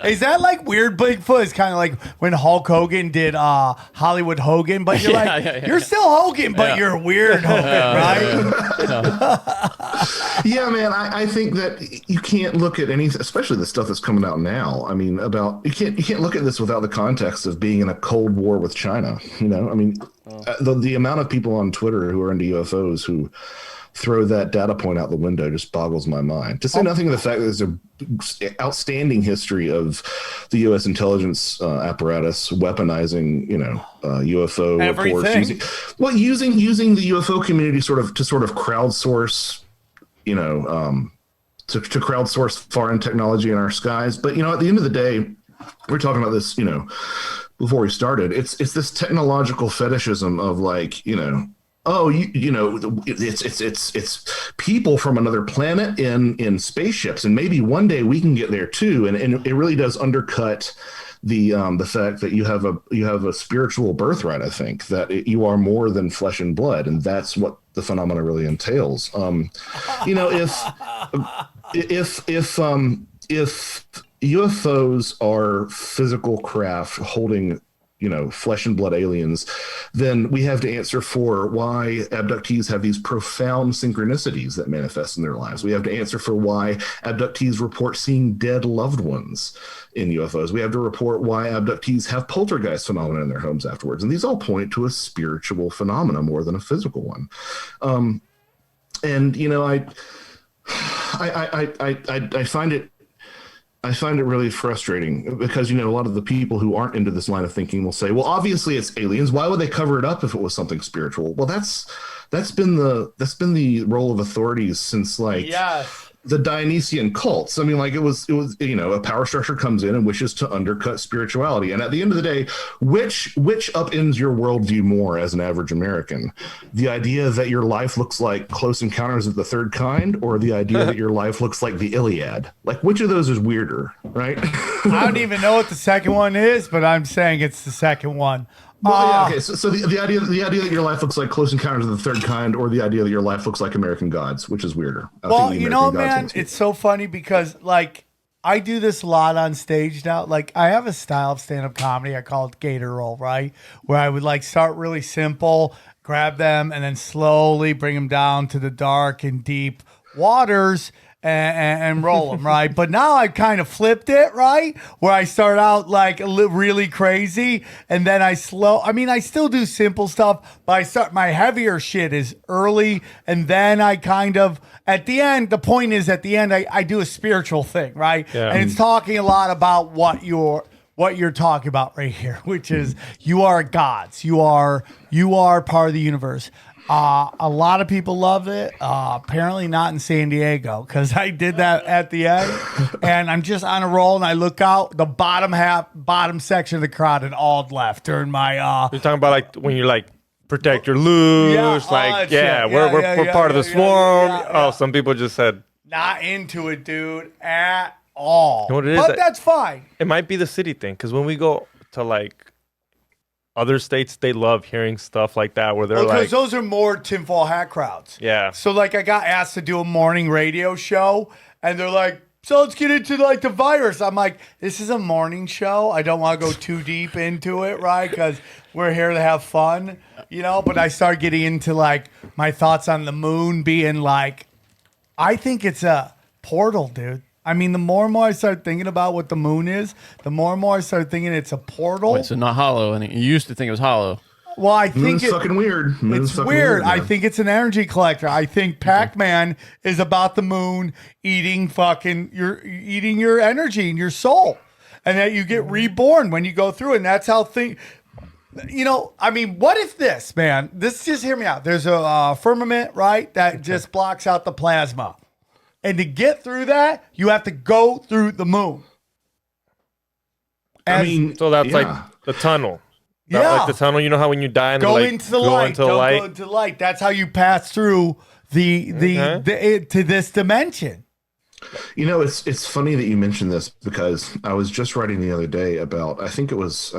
Is that like weird Bigfoot? It's kind of like when Hulk Hogan did Hollywood Hogan, but you're you're still Hogan, but you're weird Hogan, right? Yeah, man, I think that you can't look at any, especially the stuff that's coming out now. I mean, you can't look at this without the context of being in a Cold War with China. You know, I mean, the amount of people on Twitter who are into UFOs who throw that data point out the window just boggles my mind. To say nothing of the fact that there's an outstanding history of the U.S. intelligence apparatus weaponizing, UFO Everything. reports, using the UFO community to sort of crowdsource, to crowdsource foreign technology in our skies. But at the end of the day, we're talking about this, before we started. It's this technological fetishism of like, it's people from another planet in spaceships, and maybe one day we can get there too. And it really does undercut the fact that you have a spiritual birthright. I think that you are more than flesh and blood, and that's what the phenomena really entails. If UFOs are physical craft holding flesh and blood aliens, then we have to answer for why abductees have these profound synchronicities that manifest in their lives. We have to answer for why abductees report seeing dead loved ones in UFOs. We have to report why abductees have poltergeist phenomena in their homes afterwards. And these all point to a spiritual phenomena more than a physical one. I find it really frustrating because, a lot of the people who aren't into this line of thinking will say, well, obviously it's aliens. Why would they cover it up if it was something spiritual? Well, that's been the role of authorities since the Dionysian cults. I mean, it was, a power structure comes in and wishes to undercut spirituality. And at the end of the day, which upends your worldview more as an average American? The idea that your life looks like Close Encounters of the Third Kind, or the idea that your life looks like the Iliad? Like, which of those is weirder, right? I don't even know what the second one is, but I'm saying it's the second one. Well, okay. So the idea that your life looks like Close Encounters of the Third Kind, or the idea that your life looks like American Gods, which is weirder? Well, man, it's so funny because I do this a lot on stage now. Like, I have a style of stand-up comedy. I call it Gator Roll, right? Where I would start really simple, grab them, and then slowly bring them down to the dark and deep waters and roll them, right? But now I've kind of flipped it, right? Where I start out really crazy, and then I still do simple stuff, but my heavier shit is early, and then I kind of, at the end, the point is at the end, I do a spiritual thing, right? Yeah. And it's talking a lot about what you're talking about right here, which is you are gods. You are part of the universe. A lot of people love it. Apparently not in San Diego, because I did that at the end, and I'm just on a roll, and I look out the bottom section of the crowd, and all left during my. You're talking about when you protect your loose, we're part of the swarm. Some people just said not into it, dude, at all. You know what it is? But that's fine. It might be the city thing, because when we go to other states, they love hearing stuff like that where they're because those are more tinfoil hat crowds. Yeah. So I got asked to do a morning radio show, and they're like, so let's get into the virus. I'm like, this is a morning show. I don't want to go too deep into it, right? Because we're here to have fun, But I started getting into my thoughts on the moon being I think it's a portal, dude. I mean, the more and more I start thinking about what the moon is, the more and more I start thinking it's a portal. Wait, so not hollow. And you used to think it was hollow. Well, I think Moon's fucking weird. Moon's it's fucking weird. I man. think it's an energy collector. I think Pac-Man is about the moon eating your energy and your soul, and that you get reborn when you go through, and that's how things. I mean, what if this, man? This just hear me out. There's a firmament, right, that just blocks out the plasma, and to get through that, you have to go through the moon. So that's like the tunnel. Like the tunnel, you know how when you die and go like, into the light. Go into the light. That's how you pass through to this dimension. It's funny that you mentioned this because I was just writing the other day about, I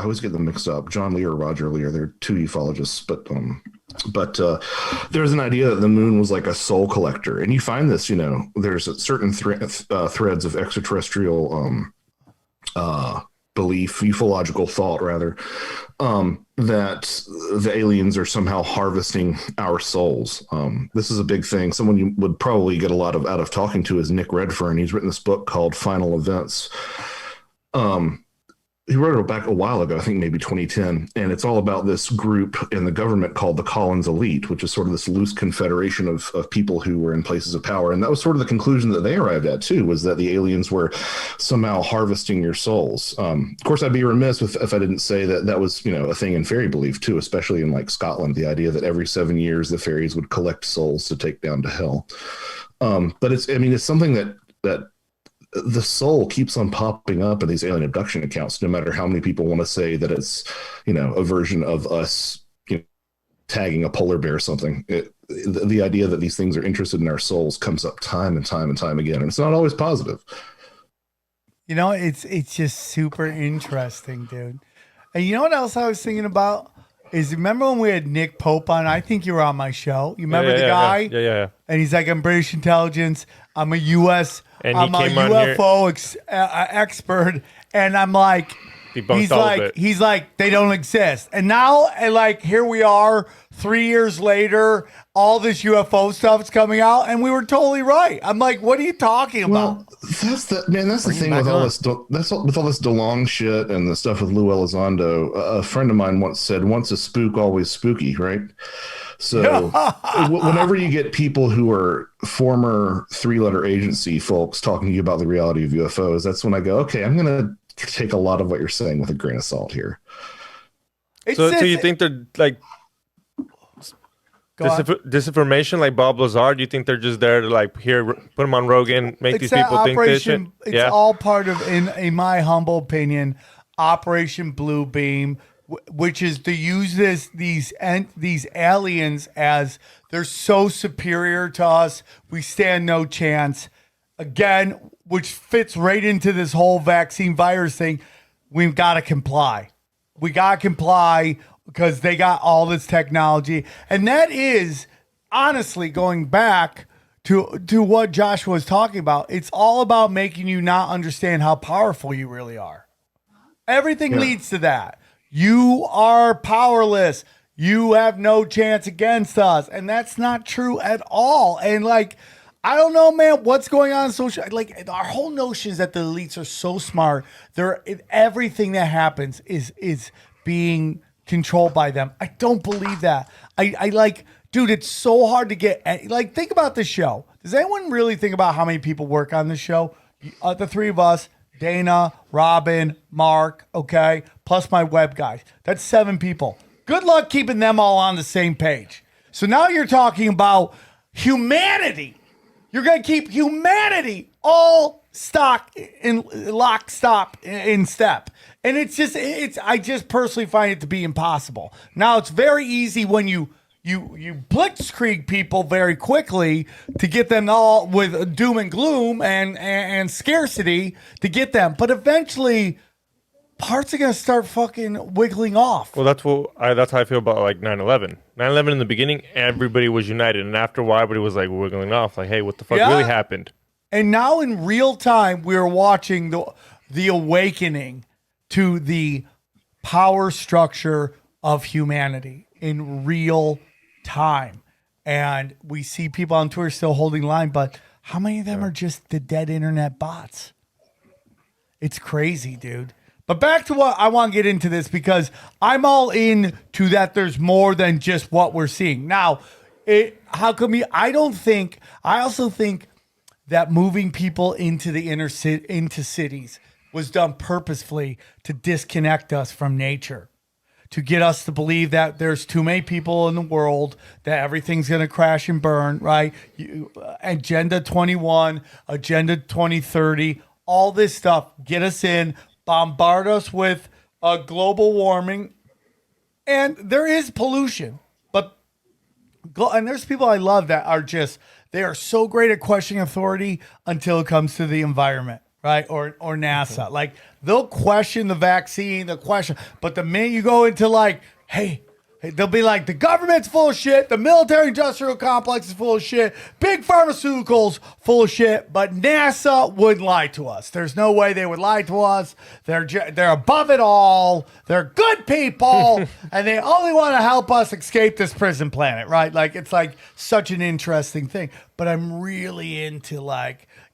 always get them mixed up, John Lee or Roger Lee, they're two ufologists, but there's an idea that the moon was like a soul collector, and you find this, there's a certain threads of extraterrestrial belief, ufological thought rather, that the aliens are somehow harvesting our souls. This is a big thing. Someone you would probably get a lot out of talking to is Nick Redfern. He's written this book called Final Events. He wrote it back a while ago, I think maybe 2010, and it's all about this group in the government called the Collins Elite, which is sort of this loose confederation of people who were in places of power. And that was sort of the conclusion that they arrived at too, was that the aliens were somehow harvesting your souls. Of course, I'd be remiss if I didn't say that was, a thing in fairy belief too, especially in like Scotland, the idea that every 7 years the fairies would collect souls to take down to hell. But it's something that the soul keeps on popping up in these alien abduction accounts, no matter how many people want to say that it's, a version of us tagging a polar bear or something. The idea that these things are interested in our souls comes up time and time and time again, and it's not always positive. It's just super interesting, dude. And you know what else I was thinking about? Remember when we had Nick Pope on? I think you were on my show. You remember the guy? Yeah. And he's like, I'm British intelligence. I'm a U.S. And I'm a UFO expert. And I'm like, he's like, they don't exist. And now, here we are 3 years later, all this UFO stuff is coming out, and we were totally right. I'm like, what are you talking about? Well, that's the thing with all this. With all this DeLong shit and the stuff with Lou Elizondo. A friend of mine once said, "Once a spook, always spooky." Right. So whenever you get people who are former 3-letter agency folks talking to you about the reality of UFOs, that's when I go, okay, I'm going to take a lot of what you're saying with a grain of salt here. So you think they're like disinformation, like Bob Lazar? Do you think they're just there to put them on Rogan, make these people think this shit? It's all part of, in my humble opinion, Operation Blue Beam, which is to use these aliens as they're so superior to us, we stand no chance. Again, which fits right into this whole vaccine virus thing. We've got to comply. We got to comply because they got all this technology. And that is, honestly, going back to what Josh was talking about, it's all about making you not understand how powerful you really are. Everything leads to that. You are powerless. You have no chance against us. And that's not true at all. And I don't know, man, what's going on in social. Our whole notion is that the elites are so smart. Everything that happens is being controlled by them. I don't believe that. Dude, it's so hard to get. Think about the show. Does anyone really think about how many people work on this show? The three of us, Dana, Robin, Mark, okay, plus my web guys. That's 7 people. Good luck keeping them all on the same page. So now you're talking about humanity. You're going to keep humanity all lock, stop, in step. And I just personally find it to be impossible. Now, it's very easy when you blitzkrieg people very quickly to get them all with doom and gloom and scarcity to get them. But eventually, parts are going to start fucking wiggling off. Well, that's how I feel about 9/11. 9/11 in the beginning, everybody was united. And after a while, everybody was wiggling off. Hey, what the fuck really happened? And now in real time, we're watching the awakening to the power structure of humanity in real time. And we see people on Twitter still holding line, but how many of them are just the dead internet bots? It's crazy, dude. But back to what I want to get into this, because I'm all in to that there's more than just what we're seeing. Now, how come I also think that moving people into the into cities was done purposefully to disconnect us from nature, to get us to believe that there's too many people in the world, that everything's going to crash and burn, right? Agenda 21, Agenda 2030, all this stuff, get us in, bombard us with global warming. And there is pollution, and there's people I love that are they are so great at questioning authority until it comes to the environment. Right, or NASA, like they'll question the vaccine, but the minute you go into hey, they'll be like, the government's full of shit, the military-industrial complex is full of shit, big pharmaceuticals full of shit, but NASA wouldn't lie to us. There's no way they would lie to us. They're above it all. They're good people, and they only want to help us escape this prison planet. Right, it's such an interesting thing. But I'm really into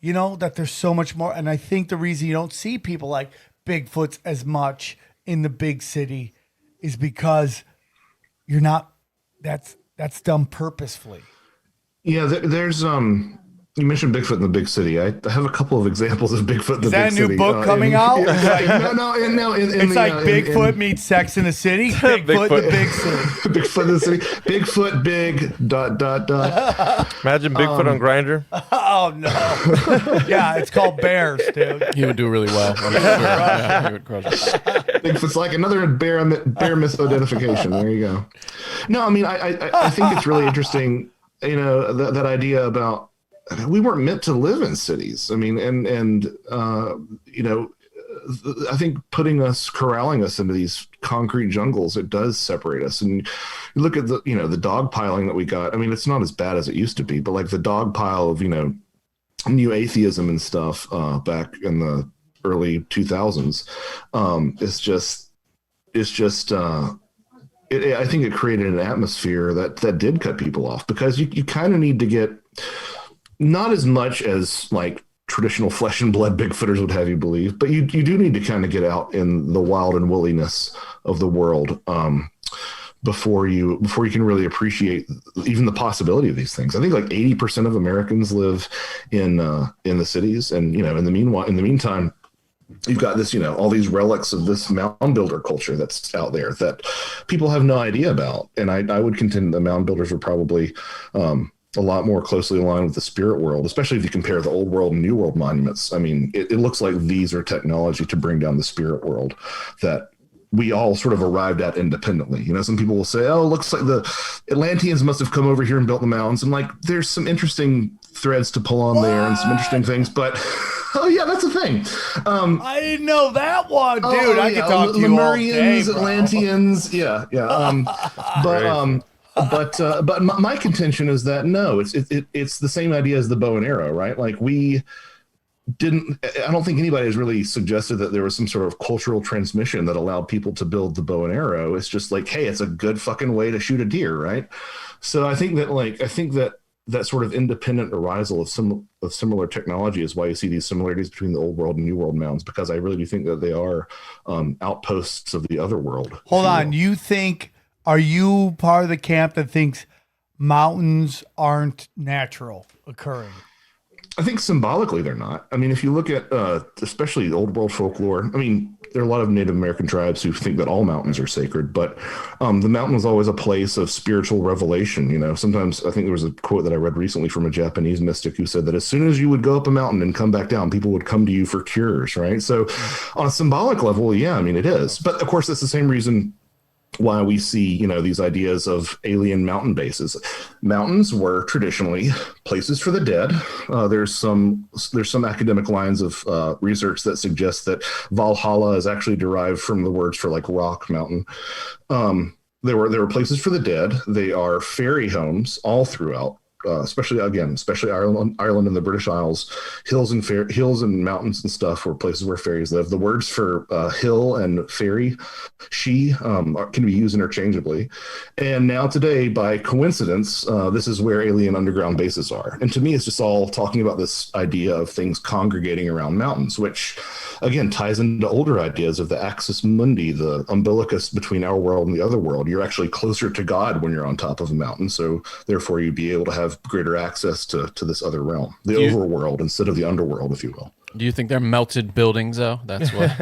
that there's so much more. And I think the reason you don't see people like Bigfoots as much in the big city is because you're not, that's done purposefully. Yeah, there's you mentioned Bigfoot in the big city. I have a couple of examples of Bigfoot in the big city. Is that a new book coming out? Yeah, Bigfoot meets Sex in the City. Bigfoot in the big city. Bigfoot in the city. Bigfoot big ... Imagine Bigfoot on Grindr. Oh no! Yeah, it's called Bears, dude. He would do really well. Yeah, he would crush it. Bigfoot's like another bear misidentification. There you go. No, I mean, I think it's really interesting. That idea about, we weren't meant to live in cities. I mean, I think corralling us into these concrete jungles, it does separate us. And you look at the dog piling that we got. I mean, it's not as bad as it used to be, but the dog pile of, new atheism and stuff back in the early 2000s, I think it created an atmosphere that did cut people off, because you kind of need to get, not as much as traditional flesh and blood Bigfooters would have you believe, but you do need to kind of get out in the wild and woolliness of the world before you can really appreciate even the possibility of these things. I think 80% of Americans live in the cities, and in the meantime, you've got this, all these relics of this mound builder culture that's out there that people have no idea about. And I would contend the mound builders were probably a lot more closely aligned with the spirit world, especially if you compare the old world and new world monuments. I mean, it looks like these are technology to bring down the spirit world that we all sort of arrived at independently. Some people will say, oh, it looks like the Atlanteans must have come over here and built the mountains. And there's some interesting threads to pull on there and some interesting things, but oh yeah, that's a thing. I didn't know that one, dude. I could talk to you all day, bro. Atlanteans, yeah. But my contention is that no, it's the same idea as the bow and arrow, right? I don't think anybody has really suggested that there was some sort of cultural transmission that allowed people to build the bow and arrow. It's just hey, it's a good fucking way to shoot a deer, right? So I think that that sort of independent arisal of similar technology is why you see these similarities between the old world and new world mounds, because I really do think that they are outposts of the other world. Hold on, are you part of the camp that thinks mountains aren't natural occurring? I think symbolically they're not. I mean, if you look at especially old world folklore, I mean, there are a lot of Native American tribes who think that all mountains are sacred, but the mountain was always a place of spiritual revelation. Sometimes I think there was a quote that I read recently from a Japanese mystic who said that as soon as you would go up a mountain and come back down, people would come to you for cures, right? So on a symbolic level, yeah, I mean, it is. But of course, that's the same reason why we see, these ideas of alien mountain bases. Mountains were traditionally places for the dead. There's some academic lines of research that suggest that Valhalla is actually derived from the words for rock mountain. There were places for the dead. They are fairy homes all throughout especially Ireland and the British Isles, hills and mountains and stuff were places where fairies live. The words for hill and fairy, can be used interchangeably. And now today, by coincidence, this is where alien underground bases are. And to me, it's just all talking about this idea of things congregating around mountains, which again ties into older ideas of the axis mundi, the umbilicus between our world and the other world. You're actually closer to God when you're on top of a mountain, so therefore you'd be able to have greater access to this other realm, the overworld instead of the underworld, if you will. Do you think they're melted buildings, though? That's what.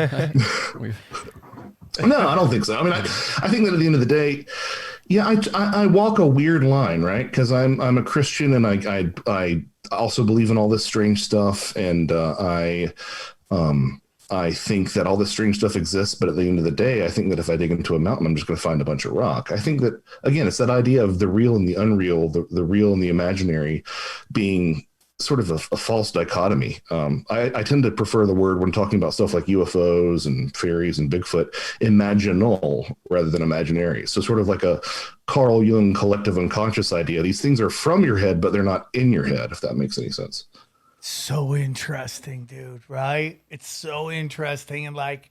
No, I don't think so. I mean, I think that at the end of the day, yeah, I walk a weird line, right? Because I'm a Christian, and I also believe in all this strange stuff, and I think that all this strange stuff exists, but at the end of the day, I think that if I dig into a mountain, I'm just going to find a bunch of rock. I think that, again, it's that idea of the real and the unreal, the real and the imaginary being sort of a false dichotomy. I tend to prefer the word when talking about stuff like UFOs and fairies and Bigfoot, imaginal rather than imaginary. So sort of like a Carl Jung collective unconscious idea. These things are from your head, but they're not in your head, if that makes any sense. So interesting, dude, right? It's so interesting. And like,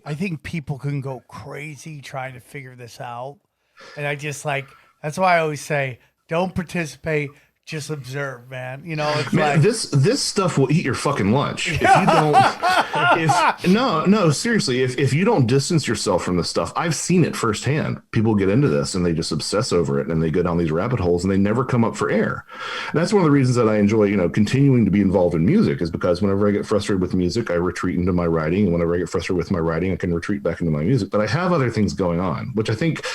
I think people can go crazy trying to figure this out. And I just that's why I always say, don't participate, just observe, man. You know, it's man, this stuff will eat your fucking lunch if you don't. No, seriously. If you don't distance yourself from this stuff, I've seen it firsthand. People get into this and they just obsess over it, and they go down these rabbit holes and they never come up for air. And that's one of the reasons that I enjoy, continuing to be involved in music, is because whenever I get frustrated with music, I retreat into my writing, and whenever I get frustrated with my writing, I can retreat back into my music. But I have other things going on, which I think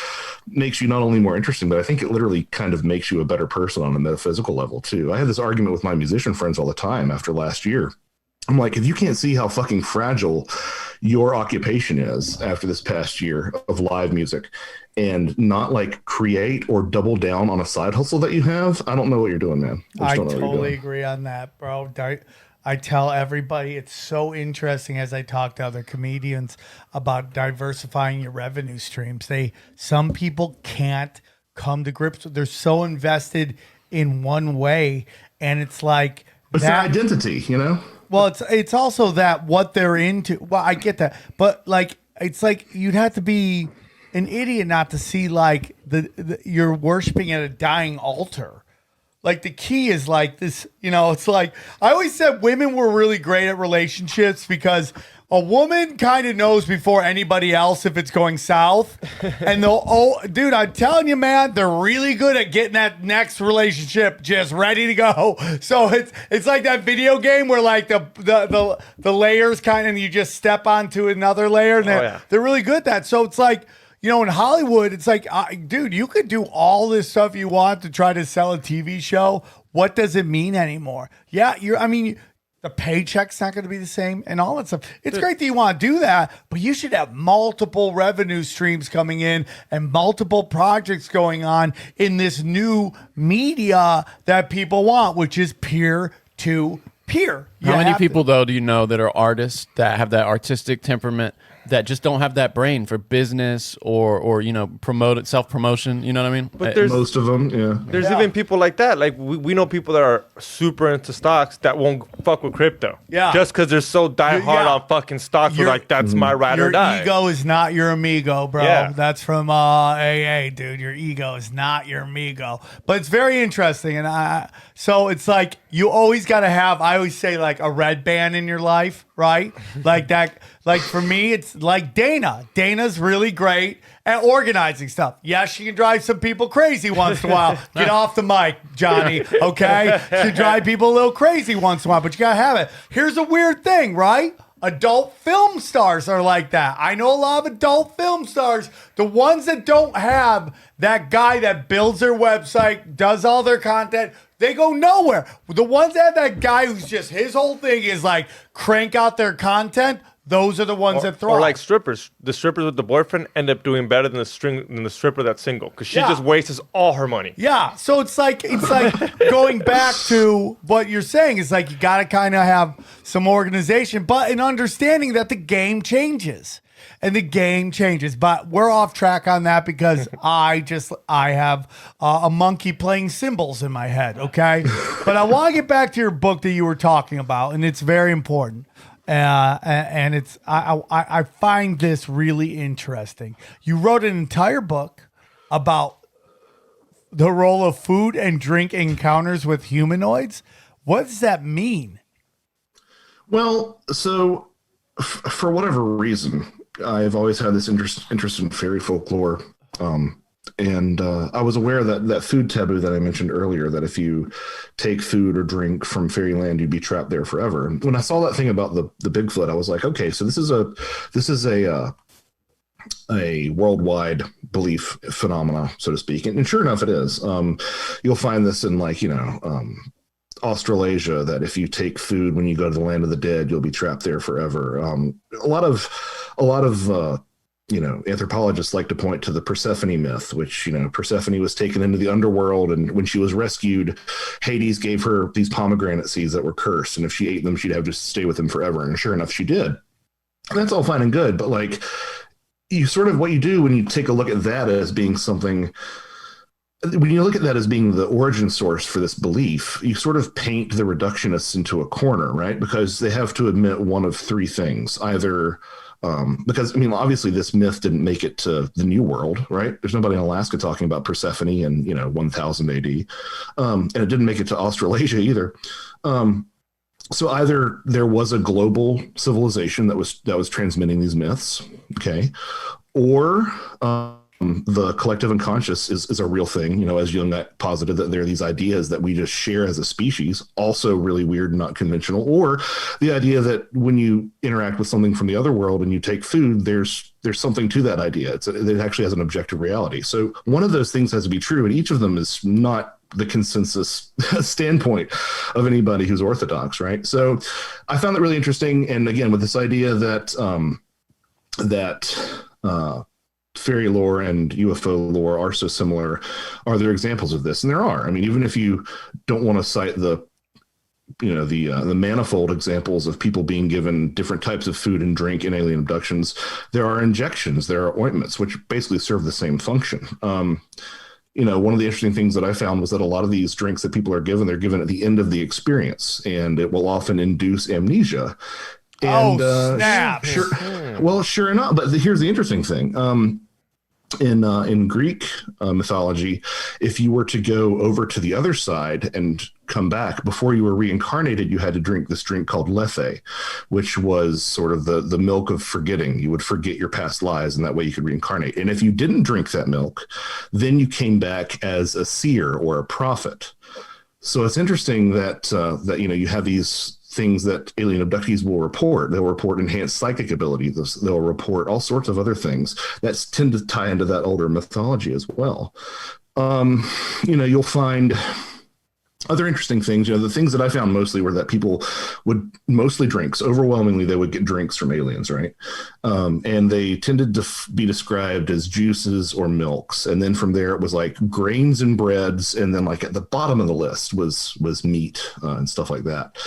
makes you not only more interesting, but I think it literally kind of makes you a better person on a metaphysical level too. I have this argument with my musician friends all the time after last year. I'm like, if you can't see how fucking fragile your occupation is after this past year of live music, and not create or double down on a side hustle that you have, I don't know what you're doing, man. I totally agree on that, bro. I tell everybody it's so interesting as I talk to other comedians about diversifying your revenue streams. Some people can't come to grips with, they're so invested in one way, and it's like it's their identity, Well, it's also that what they're into. Well, I get that, but it's like you'd have to be an idiot not to see you're worshiping at a dying altar. Like the key is this, it's like I always said women were really great at relationships because a woman kind of knows before anybody else if it's going south. And dude, I'm telling you, man, they're really good at getting that next relationship just ready to go. So it's like that video game where the layers and you just step onto another layer, and they're really good at that. So it's like, in Hollywood, it's like, dude, you could do all this stuff you want to try to sell a TV show. What does it mean anymore? Yeah, the paycheck's not going to be the same and all that stuff. It's great that you want to do that, but you should have multiple revenue streams coming in and multiple projects going on in this new media that people want, which is peer-to-peer. How many people, though, do you know that are artists that have that artistic temperament that just don't have that brain for business or self-promotion? You know what I mean? But there's most of them, yeah. There's even people like that. Like we know people that are super into stocks that won't fuck with crypto. Yeah. Just because they're so die hard on fucking stocks. That's my ride or die. Your ego is not your amigo, bro. Yeah. That's from AA, dude. Your ego is not your amigo. But it's very interesting. And so it's like you always got to have, I always say, a red band in your life, right? Like that. Like for me, it's like Dana. Dana's really great at organizing stuff. Yeah, she can drive some people crazy once in a while. Get off the mic, Johnny, okay? She can drive people a little crazy once in a while, but you got to have it. Here's a weird thing, right? Adult film stars are like that. I know a lot of adult film stars. The ones that don't have that guy that builds their website, does all their content, they go nowhere. The ones that have that guy who's just, his whole thing is crank out their content, those are the ones that thrive. Or like strippers. The strippers with the boyfriend end up doing better than the stripper that's single because she just wastes all her money. Yeah. So it's like going back to what you're saying. It's like you got to kind of have some organization, but an understanding that the game changes. and the game changes. But we're off track on that because I have a monkey playing cymbals in my head. Okay, but I want to get back to your book that you were talking about, and it's very important. And it's I find this really interesting. You wrote an entire book about the role of food and drink encounters with humanoids. What does that mean? Well, so for whatever reason, I've always had this interest in fairy folklore. And I was aware that food taboo that I mentioned earlier, that if you take food or drink from fairyland, you'd be trapped there forever. And when I saw that thing about the Bigfoot, I was like, okay, so this is a worldwide belief phenomena, so to speak. And sure enough, it is. You'll find this in Australasia, that if you take food when you go to the land of the dead, you'll be trapped there forever. A lot of anthropologists like to point to the Persephone myth, which, Persephone was taken into the underworld, and when she was rescued, Hades gave her these pomegranate seeds that were cursed, and if she ate them, she'd have to stay with him forever. And sure enough, she did. And that's all fine and good, but what you do when you take a look at that as being something, when you look at that as being the origin source for this belief, you sort of paint the reductionists into a corner, right? Because they have to admit one of three things. Either because obviously this myth didn't make it to the New World, right? There's nobody in Alaska talking about Persephone in 1000 AD, and it didn't make it to Australasia either. So either there was a global civilization that was transmitting these myths, okay, or the collective unconscious is a real thing. As Jung posited, that there are these ideas that we just share as a species, also really weird and not conventional, or the idea that when you interact with something from the other world and you take food, there's something to that idea. It actually has an objective reality. So one of those things has to be true, and each of them is not the consensus standpoint of anybody who's orthodox, right? So I found that really interesting. And again, with this idea that fairy lore and UFO lore are so similar, are there examples of this? And there are. Even if you don't want to cite the manifold examples of people being given different types of food and drink in alien abductions, there are injections, there are ointments, which basically serve the same function. One of the interesting things that I found was that a lot of these drinks that people are given, they're given at the end of the experience, and it will often induce amnesia. And, snap! Sure enough. But here's the interesting thing. In Greek mythology, if you were to go over to the other side and come back, before you were reincarnated, you had to drink this drink called lethe, which was sort of the milk of forgetting. You would forget your past lives, and that way you could reincarnate. And if you didn't drink that milk, then you came back as a seer or a prophet. So it's interesting that you have these things that alien abductees will report. They'll report enhanced psychic ability. They'll report all sorts of other things that tend to tie into that older mythology as well. You'll find other interesting things. The things that I found mostly were that people would mostly drinks. Overwhelmingly, they would get drinks from aliens, right? And they tended to be described as juices or milks. And then from there, it was like grains and breads. And then at the bottom of the list was meat and stuff like that.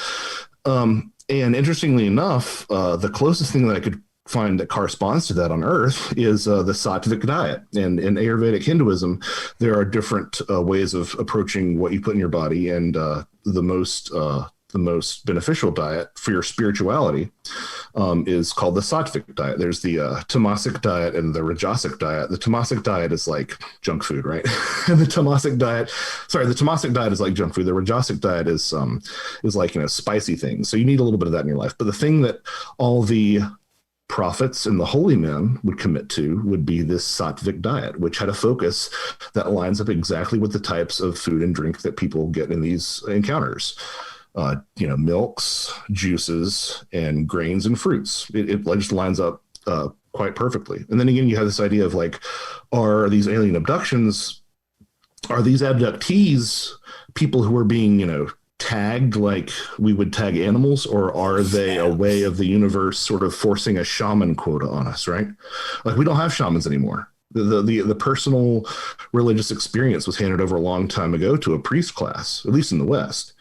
And interestingly enough, the closest thing that I could find that corresponds to that on Earth is the sattvic diet. And in Ayurvedic Hinduism, there are different ways of approaching what you put in your body, and the most beneficial diet for your spirituality is called the sattvic diet. There's the tamasic diet and the rajasic diet. The tamasic diet is like junk food, right? And the tamasic diet is like junk food. The rajasic diet is like spicy things. So you need a little bit of that in your life. But the thing that all the prophets and the holy men would commit to would be this sattvic diet, which had a focus that lines up exactly with the types of food and drink that people get in these encounters. Milks, juices, and grains and fruits. It just lines up quite perfectly. And then again, you have this idea of are these alien abductions, are these abductees people who are being, tagged like we would tag animals, or are they a way of the universe sort of forcing a shaman quota on us, right? We don't have shamans anymore. The personal religious experience was handed over a long time ago to a priest class, at least in the West.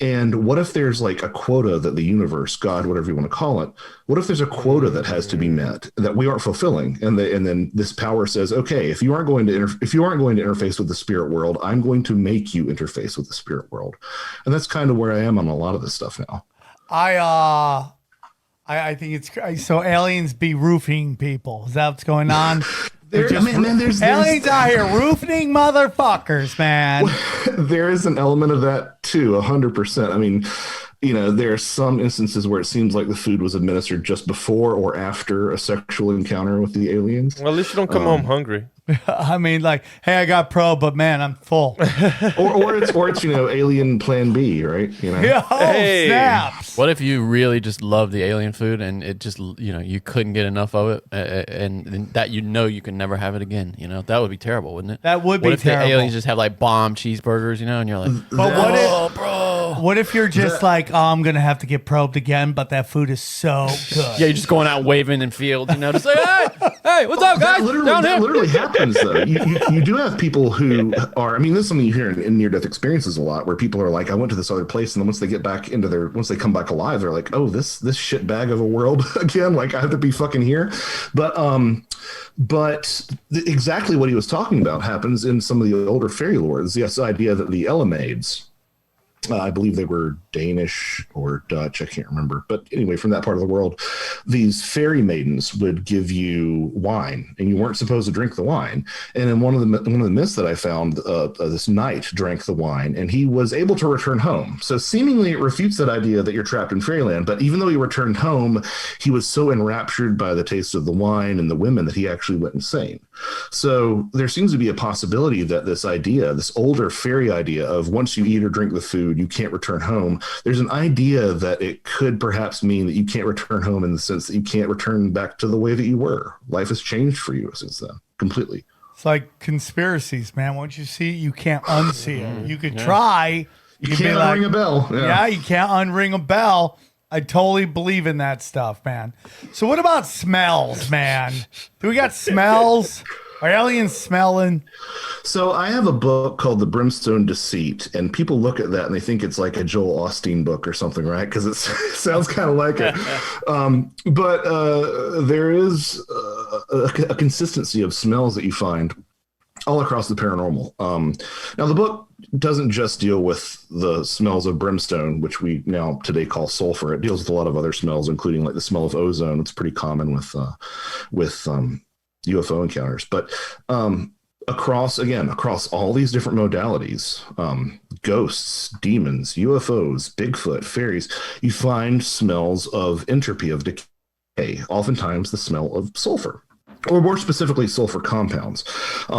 And what if there's like a quota that the universe, God, whatever you want to call it, what if there's a quota that has to be met that we aren't fulfilling? And then this power says, okay, if you aren't going to interface with the spirit world, I'm going to make you interface with the spirit world. And that's kind of where I am on a lot of this stuff now. I think it's so aliens be roofing people. Is that what's going on? There's aliens out here roofing motherfuckers, man. There is an element of that too, 100%. I mean, there are some instances where it seems like the food was administered just before or after a sexual encounter with the aliens. Well, at least you don't come home hungry. I mean, like, hey, I got pro, but man, I'm full. or it's alien plan B, right? Yeah, snaps. What if you really just love the alien food and it just, you couldn't get enough of it and that you can never have it again, That would be terrible, wouldn't it? That would be terrible. What if the aliens just have like bomb cheeseburgers, and you're like, but what if you're just like, oh, I'm going to have to get probed again, but that food is so good. Yeah, you're just going out waving in fields, just like, hey, what's up, guys? That literally happens, though. You do have people who are, this is something you hear in near-death experiences a lot, where people are like, I went to this other place, and then once they come back alive, they're like, oh, this shit bag of a world again, like I have to be fucking here. But exactly what he was talking about happens in some of the older fairy lores. This idea that the Elamaids, I believe they were Danish or Dutch, I can't remember. But anyway, from that part of the world, these fairy maidens would give you wine, and you weren't supposed to drink the wine. And in one of the myths that I found, this knight drank the wine, and he was able to return home. So seemingly it refutes that idea that you're trapped in fairyland. But even though he returned home, he was so enraptured by the taste of the wine and the women that he actually went insane. So there seems to be a possibility that this older fairy idea of once you eat or drink the food, you can't return home. There's an idea that it could perhaps mean that you can't return home in the sense that you can't return back to the way that you were. Life has changed for you since then, completely. It's like conspiracies, man. Once you see it, you can't unsee it. You could try. You can't unring a bell. Yeah, you can't unring a bell. I totally believe in that stuff, man. So what about smells, man? Do we got smells? Are aliens smelling? So I have a book called The Brimstone Deceit, and people look at that and they think it's like a Joel Osteen book or something, right? Because it sounds kind of like it. But there is a consistency of smells that you find all across the paranormal. Now, the book doesn't just deal with the smells of brimstone, which we now today call sulfur. It deals with a lot of other smells, including like the smell of ozone. It's pretty common with UFO encounters. But across all these different modalities, ghosts, demons, UFOs, Bigfoot, fairies, you find smells of entropy, of decay, oftentimes the smell of sulfur. Or more specifically, sulfur compounds.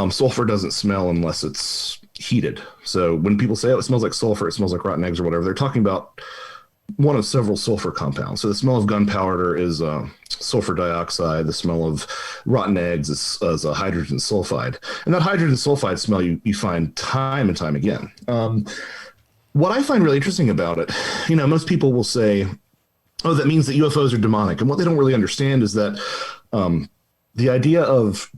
Sulfur doesn't smell unless it's heated. So when people say, oh, it smells like sulfur, it smells like rotten eggs or whatever, they're talking about one of several sulfur compounds. So the smell of gunpowder is sulfur dioxide. The smell of rotten eggs is a hydrogen sulfide. And that hydrogen sulfide smell you find time and time again. What I find really interesting about it, most people will say, oh, that means that UFOs are demonic. And what they don't really understand is that the idea of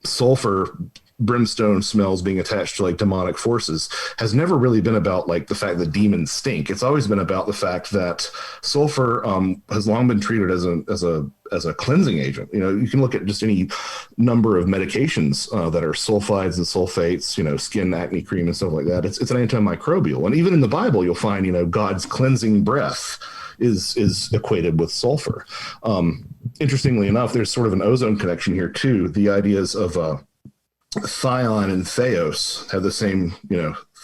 sulfur brimstone smells being attached to like demonic forces has never really been about like the fact that demons stink. It's always been about the fact that sulfur has long been treated as a cleansing agent. You can look at just any number of medications that are sulfides and sulfates, skin acne cream and stuff like that. It's an antimicrobial. And even in the Bible, you'll find, God's cleansing breath is equated with sulfur. Interestingly enough, there's sort of an ozone connection here too. The ideas of Thion and Theos have the same,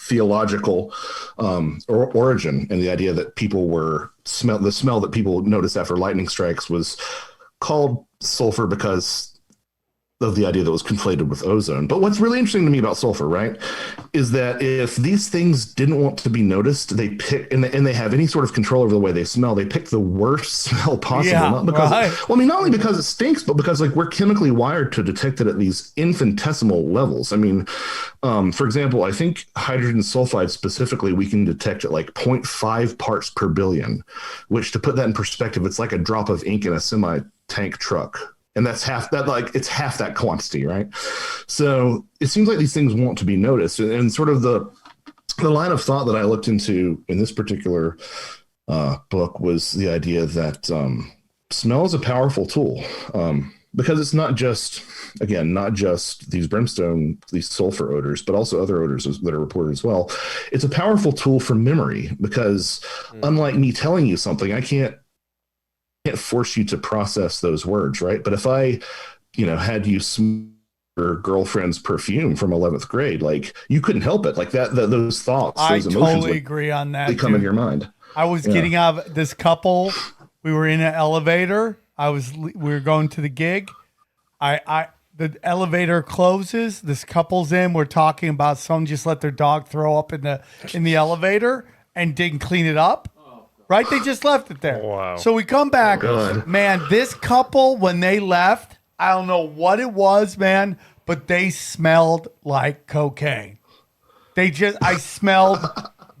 theological origin, and the idea that people were the smell that people noticed after lightning strikes was called sulfur because of the idea that was conflated with ozone. But what's really interesting to me about sulfur, right, is that if these things didn't want to be noticed, they pick and they have any sort of control over the way they smell. They pick the worst smell possible, not because not only because it stinks, but because like we're chemically wired to detect it at these infinitesimal levels. For example, I think hydrogen sulfide specifically we can detect at like 0.5 parts per billion, which, to put that in perspective, it's like a drop of ink in a semi-tank truck. And that's half that quantity, right? So it seems like these things want to be noticed. And sort of the the line of thought that I looked into in this particular book was the idea that smell is a powerful tool, because it's not just these brimstone, these sulfur odors, but also other odors that are reported as well. It's a powerful tool for memory, because unlike me telling you something, I can't force you to process those words, right? But if I, had you smell your girlfriend's perfume from 11th grade, like, you couldn't help it. Like those thoughts, those emotions, totally agree on that. They come in your mind. I was getting out of this couple. We were in an elevator. We were going to the gig. The elevator closes. This couple's in. We're talking about someone just let their dog throw up in the elevator and didn't clean it up. Right? They just left it there. Wow. So we come back. Man, this couple, when they left, I don't know what it was, man, but they smelled like cocaine. I smelled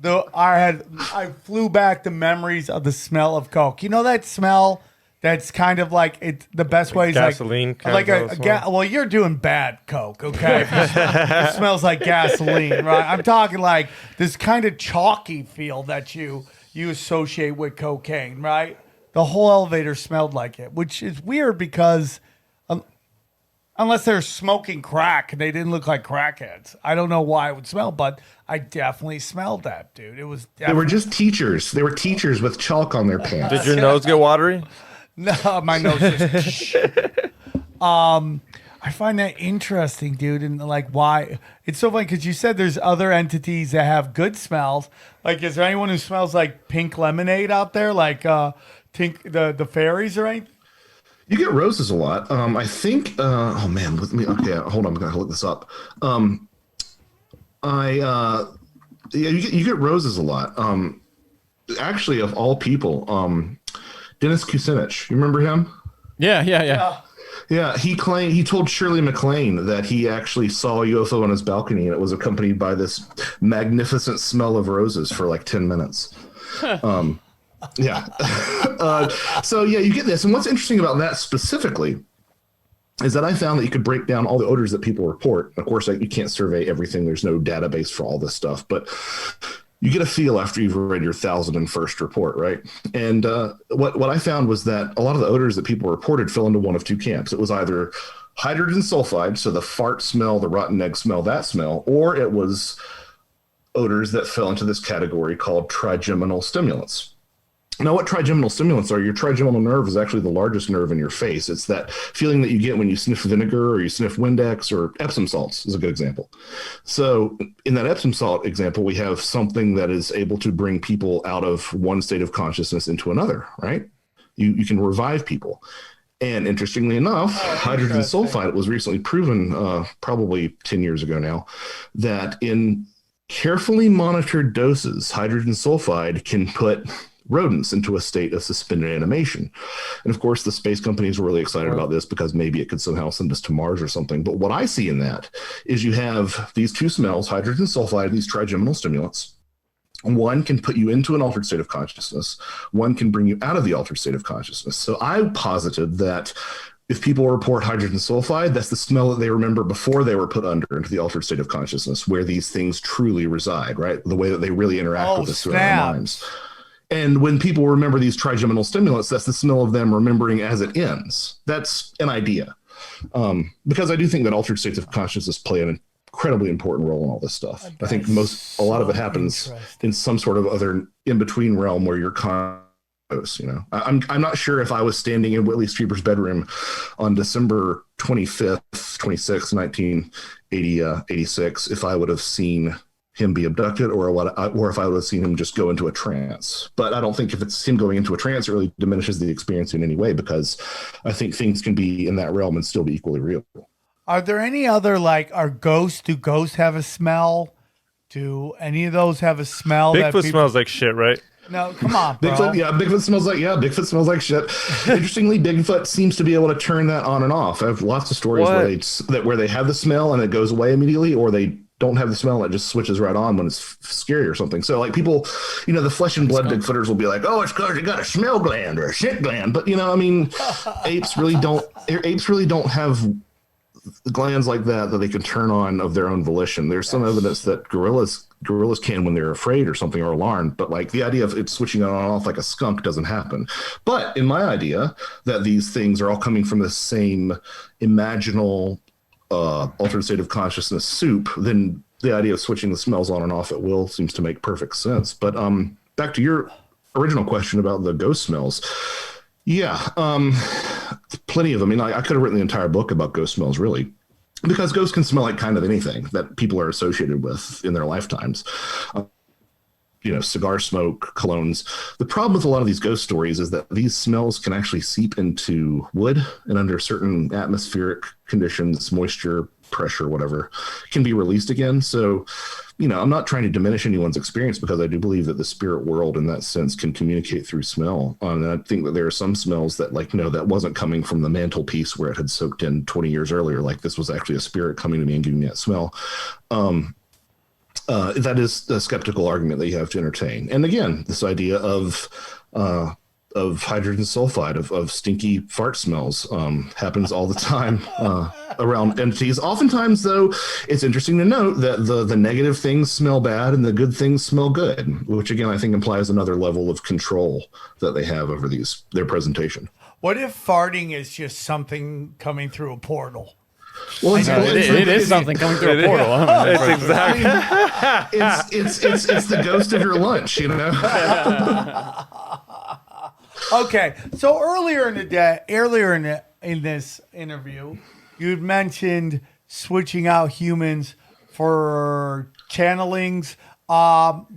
I flew back to memories of the smell of coke. You know that smell that's kind of like the best way is gasoline. Well, you're doing bad coke, okay? It smells like gasoline, right? I'm talking like this kind of chalky feel that you associate with cocaine, right? The whole elevator smelled like it, which is weird because unless they're smoking crack, they didn't look like crackheads. I don't know why it would smell, but I definitely smelled that, dude. It was They were just teachers. They were teachers with chalk on their pants. Did your nose get watery? No, my nose is. I find that interesting, dude, and like why it's so funny because you said there's other entities that have good smells. Like, is there anyone who smells like pink lemonade out there, like the fairies or anything? You get roses a lot. I think. Oh man, with me. Okay, hold on. I'm gonna look this up. You get roses a lot. Actually, of all people, Dennis Kucinich. You remember him? Yeah. Yeah, he told Shirley MacLaine that he actually saw a UFO on his balcony, and it was accompanied by this magnificent smell of roses for like 10 minutes. Yeah. So yeah, you get this. And what's interesting about that specifically is that I found that you could break down all the odors that people report. Of course, you can't survey everything. There's no database for all this stuff, but you get a feel after you've read your 1,001st report, right? And what I found was that a lot of the odors that people reported fell into one of two camps. It was either hydrogen sulfide, so the fart smell, the rotten egg smell, that smell, or it was odors that fell into this category called trigeminal stimulants. Now, what trigeminal stimulants are, your trigeminal nerve is actually the largest nerve in your face. It's that feeling that you get when you sniff vinegar or you sniff Windex, or Epsom salts is a good example. So in that Epsom salt example, we have something that is able to bring people out of one state of consciousness into another, right? You can revive people. And interestingly enough, hydrogen sulfide was recently proven, probably 10 years ago now, that in carefully monitored doses, hydrogen sulfide can put rodents into a state of suspended animation. And of course, the space companies were really excited about this because maybe it could somehow send us to Mars or something. But what I see in that is you have these two smells, hydrogen sulfide, these trigeminal stimulants. One can put you into an altered state of consciousness. One can bring you out of the altered state of consciousness. So I posited that if people report hydrogen sulfide, that's the smell that they remember before they were put into the altered state of consciousness, where these things truly reside, right? The way that they really interact with us through our minds. And when people remember these trigeminal stimulants, that's the smell of them remembering as it ends. That's an idea. Because I do think that altered states of consciousness play an incredibly important role in all this stuff. I think a lot of it happens in some sort of other in-between realm where you're conscious, you know. I'm not sure if I was standing in Whitley Strieber's bedroom on December 25th, 26th, 1986, if I would have seen him be abducted, or if I would have seen him just go into a trance. But I don't think if it's him going into a trance, it really diminishes the experience in any way, because I think things can be in that realm and still be equally real. Are there any other, do ghosts have a smell? Do any of those have a smell? Bigfoot smells like shit, right? No, come on, bro. Bigfoot smells like shit. Interestingly, Bigfoot seems to be able to turn that on and off. I have lots of stories where they have the smell and it goes away immediately, or they don't have the smell and it just switches right on when it's scary or something. So like people, you know, the flesh and blood Bigfooters will be like, oh, it's because you got a smell gland or a shit gland. But, you know, I mean, apes really don't have glands like that they can turn on of their own volition. There's some evidence that gorillas can when they're afraid or something or alarmed, but like the idea of it switching on and off like a skunk doesn't happen. But in my idea that these things are all coming from the same imaginal altered state of consciousness soup, then the idea of switching the smells on and off at will seems to make perfect sense. But back to your original question about the ghost smells. Yeah, plenty of them. I mean, I could have written the entire book about ghost smells, really, because ghosts can smell like kind of anything that people are associated with in their lifetimes. Cigar smoke, colognes. The problem with a lot of these ghost stories is that these smells can actually seep into wood, and under certain atmospheric conditions, moisture, pressure, whatever, can be released again. So, I'm not trying to diminish anyone's experience, because I do believe that the spirit world in that sense can communicate through smell. And I think that there are some smells that that wasn't coming from the mantelpiece where it had soaked in 20 years earlier. Like this was actually a spirit coming to me and giving me that smell. That is a skeptical argument that you have to entertain. And again, this idea of hydrogen sulfide, of stinky fart smells, happens all the time around entities. Oftentimes, though, it's interesting to note that the negative things smell bad and the good things smell good, which again, I think implies another level of control that they have over their presentation. What if farting is just something coming through a portal? Well, it is something coming through a portal. It's exactly. It's the ghost of your lunch, Okay, so earlier in this interview, you'd mentioned switching out humans for channelings.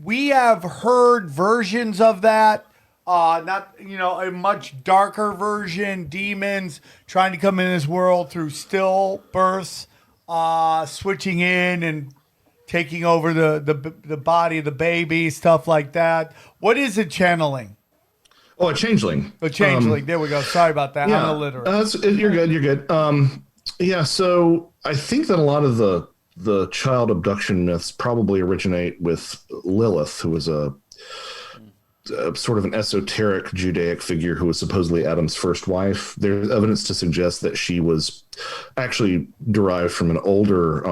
We have heard versions of that. Not a much darker version, demons trying to come in this world through still births, switching in and taking over the body of the baby, stuff like that. What is a channeling? Oh, a changeling. A changeling. There we go. Sorry about that. Yeah, I'm illiterate. You're good. You're good. Yeah. So I think that a lot of the child abduction myths probably originate with Lilith, who was a sort of an esoteric Judaic figure who was supposedly Adam's first wife. There's evidence to suggest that she was actually derived from an older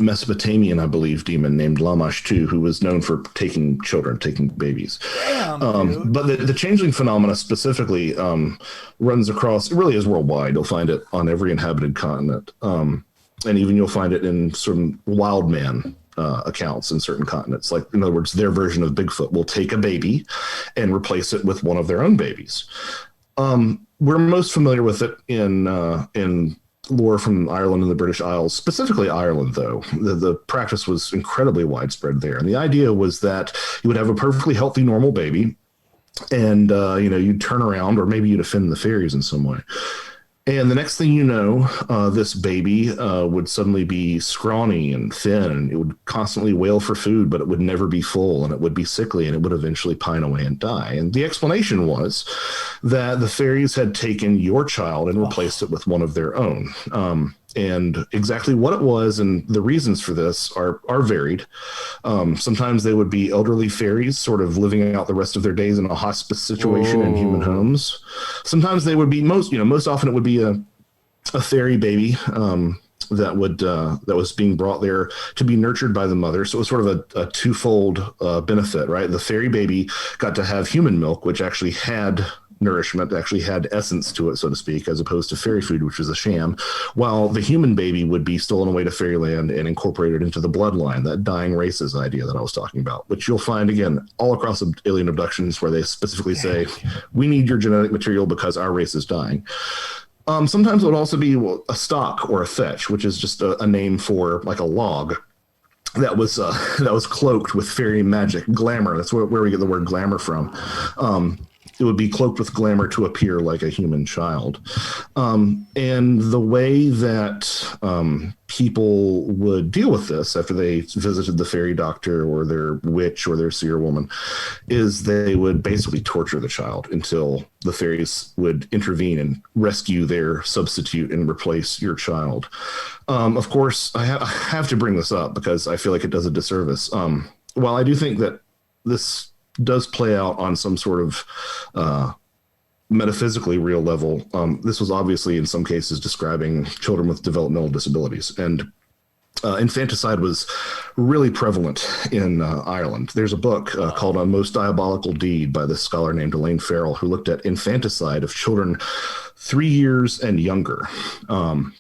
Mesopotamian, I believe, demon named Lamash II, who was known for taking children, taking babies. Damn, but the changeling phenomena specifically runs across, it really is worldwide. You'll find it on every inhabited continent. And even you'll find it in some wild man accounts in certain continents. Like, in other words, their version of Bigfoot will take a baby and replace it with one of their own babies. We're most familiar with it in lore from Ireland and the British Isles, specifically Ireland, though. The practice was incredibly widespread there. And the idea was that you would have a perfectly healthy, normal baby, and you'd turn around, or maybe you'd offend the fairies in some way. And the next thing you know, this baby would suddenly be scrawny and thin, and it would constantly wail for food, but it would never be full, and it would be sickly, and it would eventually pine away and die. And the explanation was that the fairies had taken your child and replaced it with one of their own. And exactly what it was and the reasons for this are varied. Sometimes they would be elderly fairies sort of living out the rest of their days in a hospice situation in human homes. Sometimes they would be most often it would be a fairy baby that was being brought there to be nurtured by the mother. So it was sort of a twofold benefit, right? The fairy baby got to have human milk, which actually had nourishment, actually had essence to it, so to speak, as opposed to fairy food, which was a sham, while the human baby would be stolen away to fairyland and incorporated into the bloodline, that dying races idea that I was talking about, which you'll find, again, all across alien abductions, where they specifically say, we need your genetic material because our race is dying. Sometimes it would also be a stock or a fetch, which is just a name for like a log that was cloaked with fairy magic, glamour. That's where we get the word glamour from. It would be cloaked with glamour to appear like a human child. And the way that people would deal with this after they visited the fairy doctor or their witch or their seer woman is they would basically torture the child until the fairies would intervene and rescue their substitute and replace your child. Of course, I have to bring this up because I feel like it does a disservice. While I do think that this does play out on some sort of metaphysically real level, this was obviously in some cases describing children with developmental disabilities. And infanticide was really prevalent in Ireland. There's a book called A Most Diabolical Deed by this scholar named Elaine Farrell, who looked at infanticide of children 3 years and younger.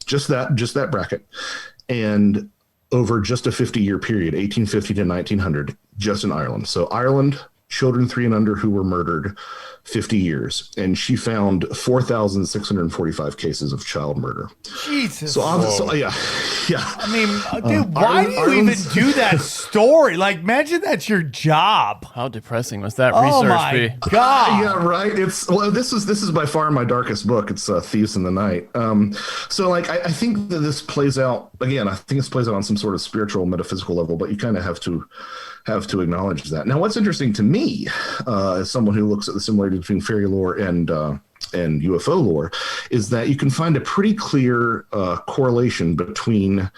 Just that bracket. And over just a 50-year period, 1850 to 1900, just in Ireland. So Ireland, children 3 and under who were murdered, 50 years. And she found 4,645 cases of child murder. Jesus. Yeah. I mean, dude, why do you even do that story? Like, imagine that's your job. How depressing must that Oh research my be? God. Yeah, right. This is by far my darkest book. It's Thieves in the Night. So like I think that this plays out again. I think this plays out on some sort of spiritual, metaphysical level, but you kind of have to acknowledge that. Now, what's interesting to me, as someone who looks at the similarity between fairy lore and UFO lore, is that you can find a pretty clear correlation between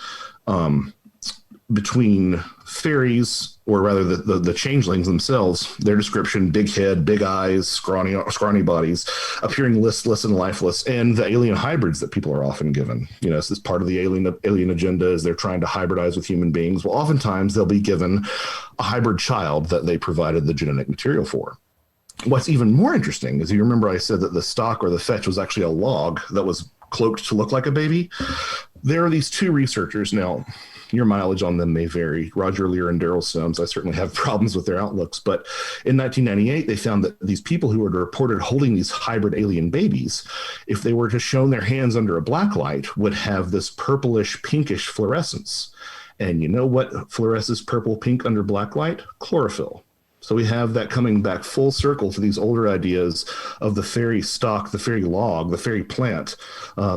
fairies, or rather the changelings themselves, their description, big head, big eyes, scrawny bodies, appearing listless and lifeless, and the alien hybrids that people are often given. You know, this is part of the alien agenda, is they're trying to hybridize with human beings. Well, oftentimes they'll be given a hybrid child that they provided the genetic material for. What's even more interesting is, you remember I said that the stock or the fetch was actually a log that was cloaked to look like a baby? There are these 2 researchers. Now, your mileage on them may vary. Roger Lear and Daryl Sims, I certainly have problems with their outlooks. But in 1998, they found that these people who were reported holding these hybrid alien babies, if they were to show their hands under a black light, would have this purplish, pinkish fluorescence. And you know what fluoresces purple, pink under black light? Chlorophyll. So we have that coming back full circle to these older ideas of the fairy stock, the fairy log, the fairy plant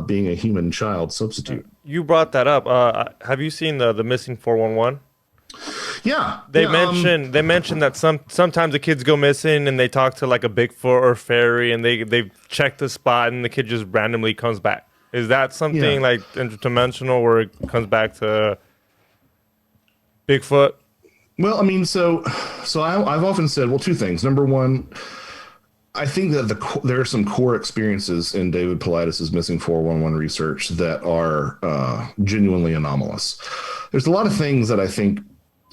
being a human child substitute. You brought that up. Have you seen the Missing 411? Yeah. They mentioned that sometimes the kids go missing and they talk to like a Bigfoot or fairy, and they check the spot and the kid just randomly comes back. Is that something like interdimensional where it comes back to Bigfoot? Well, I mean, so I've often said, well, 2 things. Number one, I think that there are some core experiences in David Paulides' Missing 411 research that are genuinely anomalous. There's a lot of things that I think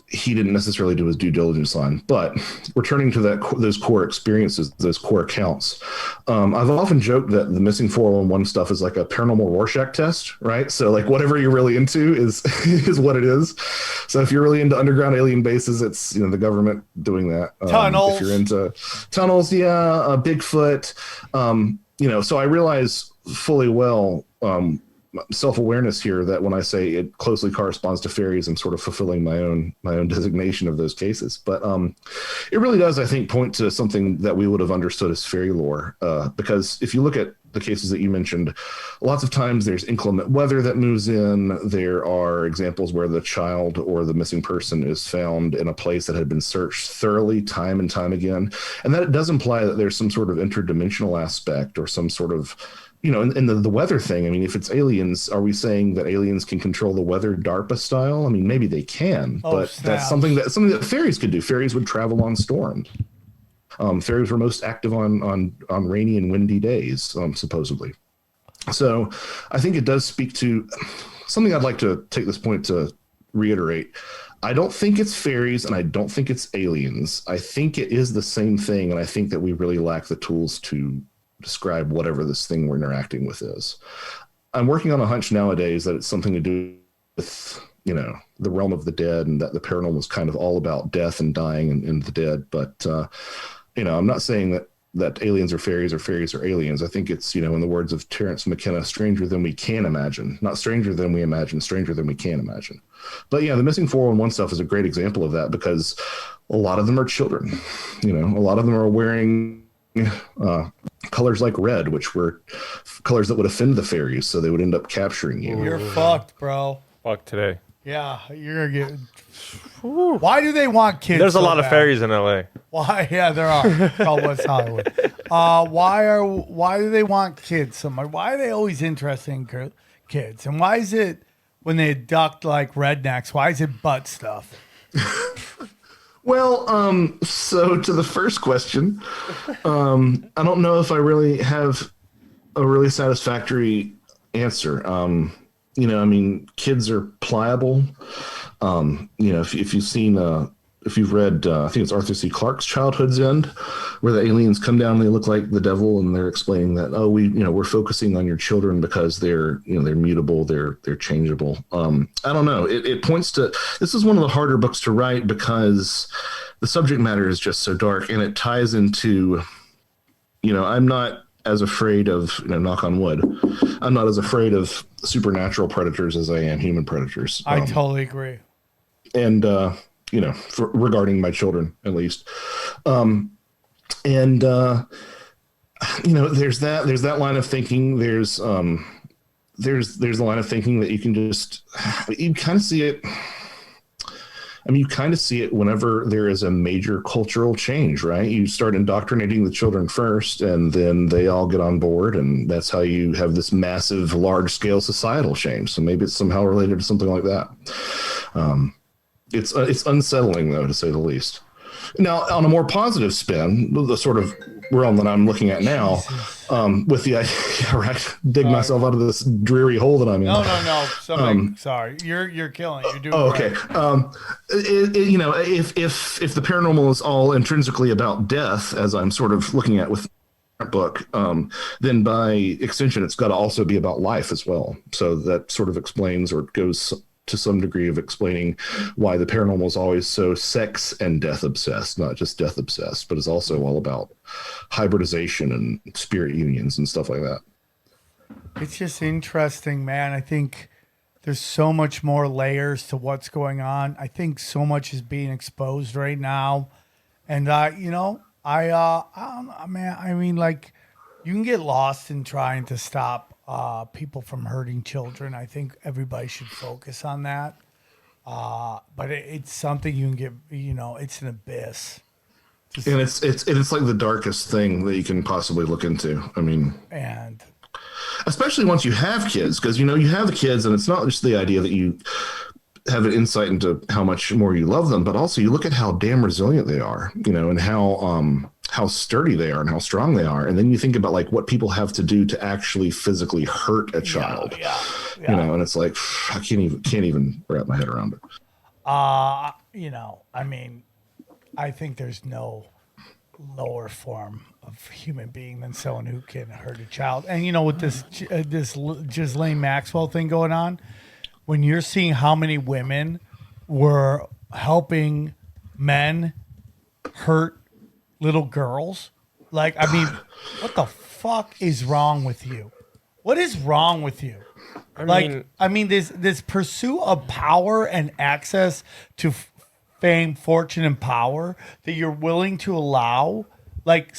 he didn't necessarily do his due diligence on, but returning to those core experiences, those core accounts, I've often joked that the Missing 411 stuff is like a paranormal Rorschach test, right? So like whatever you're really into is what it is. So if you're really into underground alien bases, it's, you know, the government doing that. Tunnels. If you're into tunnels, Bigfoot, you know, so I realize fully well, self-awareness here, that when I say it closely corresponds to fairies, I'm sort of fulfilling my own designation of those cases. But it really does, I think, point to something that we would have understood as fairy lore, because if you look at the cases that you mentioned, lots of times there's inclement weather that moves in. There are examples where the child or the missing person is found in a place that had been searched thoroughly time and time again, and that it does imply that there's some sort of interdimensional aspect or some sort of, you know, and the weather thing. I mean, if it's aliens, are we saying that aliens can control the weather DARPA style? I mean, maybe they can, but that's something that fairies could do. Fairies would travel on storms. Fairies were most active on rainy and windy days, supposedly. So I think it does speak to something I'd like to take this point to reiterate. I don't think it's fairies and I don't think it's aliens. I think it is the same thing, and I think that we really lack the tools to describe whatever this thing we're interacting with is. I'm working on a hunch nowadays that it's something to do with, you know, the realm of the dead, and that the paranormal is kind of all about death and dying and the dead. But, you know, I'm not saying that aliens are fairies or fairies are aliens. I think it's, you know, in the words of Terence McKenna, stranger than we can imagine. Not stranger than we imagine, stranger than we can imagine. But yeah, the Missing 411 stuff is a great example of that, because a lot of them are children. You know, a lot of them are wearing colors like red, which were colors that would offend the fairies, so they would end up capturing you. You're fucked, bro. Fuck today. Yeah, you're getting. Why do they want kids? There's a so lot of bad? fairies in LA. Why? Yeah, there are. Called West Hollywood. Why do they want kids so much? Why are they always interested in kids? And why is it when they abduct like rednecks? Why is it butt stuff? Well, Well, so to the first question, I don't know if I really have a really satisfactory answer. I mean, kids are pliable. If you've seen, if you've read, I think it's Arthur C. Clarke's Childhood's End, where the aliens come down and they look like the devil, and they're explaining that, we're focusing on your children because they're mutable, they're changeable. I don't know. It points to, this is one of the harder books to write because the subject matter is just so dark, and it ties into, I'm not as afraid of, knock on wood, I'm not as afraid of supernatural predators as I am human predators. I totally agree. And, regarding my children, at least. There's that line of thinking. There's the line of thinking that you kind of see it. I mean, you kind of see it whenever there is a major cultural change, right? You start indoctrinating the children first, and then they all get on board, and that's how you have this massive, large-scale societal change. So maybe it's somehow related to something like that. It's unsettling, though, to say the least. Now, on a more positive spin, the sort of realm that I'm looking at now, with the dig myself out of this dreary hole that I'm in. No. Sorry, you're killing it. You're doing okay. If the paranormal is all intrinsically about death, as I'm sort of looking at with the book, then by extension, it's got to also be about life as well. So that sort of explains, or goes to some degree of explaining, why the paranormal is always so sex and death obsessed, not just death obsessed, but is also all about hybridization and spirit unions and stuff like that. It's just interesting, man. I think there's so much more layers to what's going on. I think so much is being exposed right now. And, I don't know, man. I mean, like, you can get lost in trying to stop people from hurting children. I think everybody should focus on that. But it's something you can get, it's an abyss. And it's like the darkest thing that you can possibly look into. I mean, and especially once you have kids, because, you have the kids, and it's not just the idea that you have an insight into how much more you love them, but also you look at how damn resilient they are, and how sturdy they are and how strong they are. And then you think about, like, what people have to do to actually physically hurt a child, and it's like, I can't even wrap my head around it. I mean, I think there's no lower form of human being than someone who can hurt a child. And, with this Ghislaine Maxwell thing going on, when you're seeing how many women were helping men hurt little girls, like, I mean, what the fuck is wrong with you? What is wrong with you? I mean, this pursuit of power and access to fame, fortune, and power that you're willing to allow, like,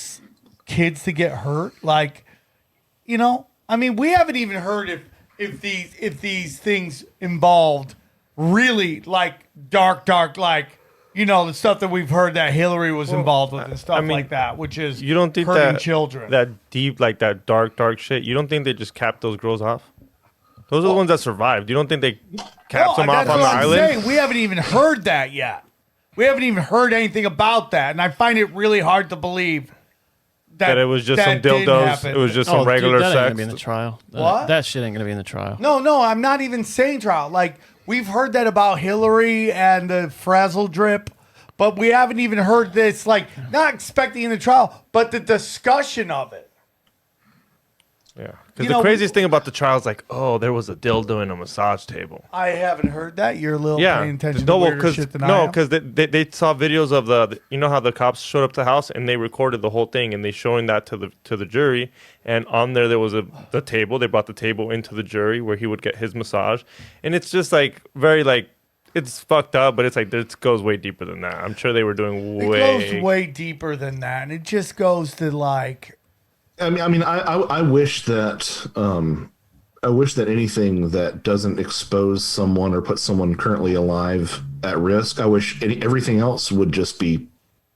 kids to get hurt. Like, I mean, we haven't even heard if these things involved really, like, dark, like, the stuff that we've heard that Hillary was involved with and stuff like that, which is, you don't think hurting that children. That deep, like, that dark shit, you don't think they just capped those girls off? Those are the ones that survived. You don't think they capped them off on the island? Saying. We haven't even heard that yet. We haven't even heard anything about that, and I find it really hard to believe that it was just some dildos. It was just some regular that sex. Ain't gonna be in the trial. What? That shit ain't gonna be in the trial. No, I'm not even saying trial. Like, we've heard that about Hillary and the frazzle drip, but we haven't even heard this. Like, not expecting in the trial, but the discussion of it. Yeah, because the craziest thing about the trial is, like, oh, there was a dildo in a massage table. I haven't heard that. You're a little paying attention to weirder shit than I am. No, because they saw videos of how the cops showed up to the house and they recorded the whole thing and they showing that to the jury, and on there was the table. They brought the table into the jury where he would get his massage, and it's just, like, very, like, it's fucked up, but it's like it goes way deeper than that. I'm sure they were doing It goes way deeper than that, and it just goes to, like. I wish that anything that doesn't expose someone or put someone currently alive at risk, I wish everything else would just be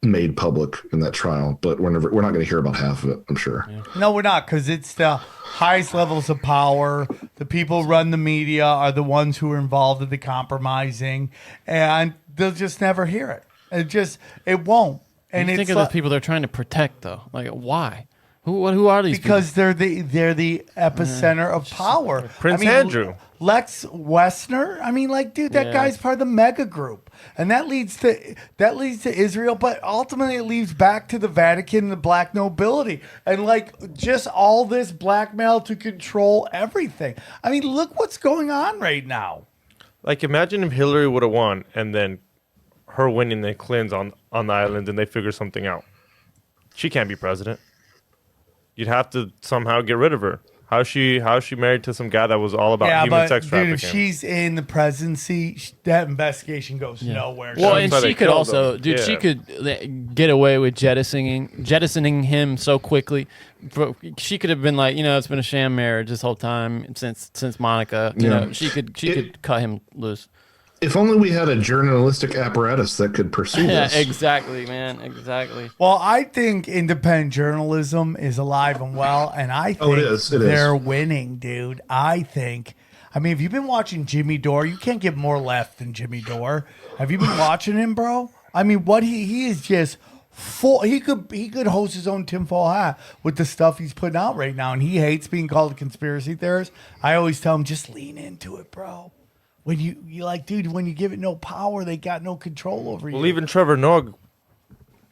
made public in that trial. But we're not going to hear about half of it, I'm sure. Yeah. No, we're not, because it's the highest levels of power. The people who run the media are the ones who are involved in the compromising, and they'll just never hear it. It won't. And you it's think of those people they're trying to protect, though. Like, why? Who are these people? because they're the epicenter of power. Prince Andrew. Lex Wessner. I mean, like, dude, that Yeah. guy's part of the mega group, and that leads to Israel, but ultimately it leads back to the Vatican and the black nobility, and like just all this blackmail to control everything. I mean, look what's going on right now. Like, imagine if Hillary would have won, and then her winning the Clintons on the island, and they figure something out. She can't be president. You'd have to somehow get rid of her. How's she married to some guy that was all about human sex trafficking? Dude, if she's in the presidency, that investigation goes nowhere. Well, That's and why they she could killed also, him. dude, Yeah. she could get away with jettisoning him so quickly. She could have been like, it's been a sham marriage this whole time since Monica. You know, she could cut him loose. If only we had a journalistic apparatus that could pursue Yeah, this. exactly, man, exactly. Well, I think independent journalism is alive and well, and I think Oh, it is. they're winning, dude. I mean, if you've been watching Jimmy Dore, you can't get more left than Jimmy Dore. Have you been watching him, bro? I mean, what he is just full. He could host his own tinfoil hat with the stuff he's putting out right now, and he hates being called a conspiracy theorist. I always tell him, just lean into it, bro. When you like, dude, when you give it no power, they got no control over you. Well, even Trevor Noah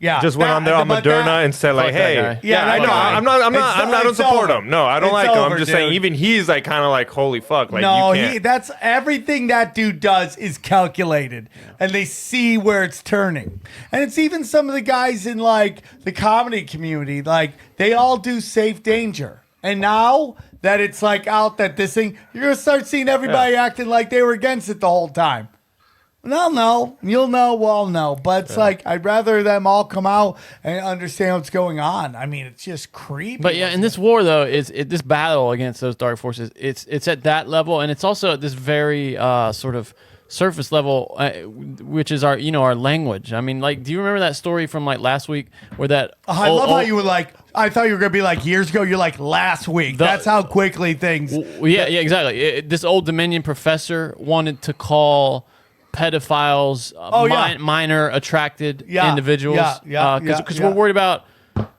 Yeah, just went on there on Moderna and said like, Fuck that "Hey, guy. yeah, I know, guy. I'm not, I don't It's support over. him. No, I don't It's like him. over, I'm just dude. saying, even he's like kind of like, holy fuck, like no, you can't." that's everything that dude does is calculated, and they see where it's turning. And it's even some of the guys in like the comedy community, like they all do safe danger. And now that it's like out that this thing, you're gonna start seeing everybody acting like they were against it the whole time. They'll know, you'll know, we'll know. But it's like I'd rather them all come out and understand what's going on. I mean, it's just creepy. But yeah, in this war though, this battle against those dark forces, it's at that level, and it's also at this very sort of surface level, which is our language. I mean, like, do you remember that story from like last week where that? I love how you were like, I thought you were gonna be like years ago. You're like last week. That's how quickly things. Yeah, exactly. This old Dominion professor wanted to call pedophiles minor attracted individuals. Because we're worried about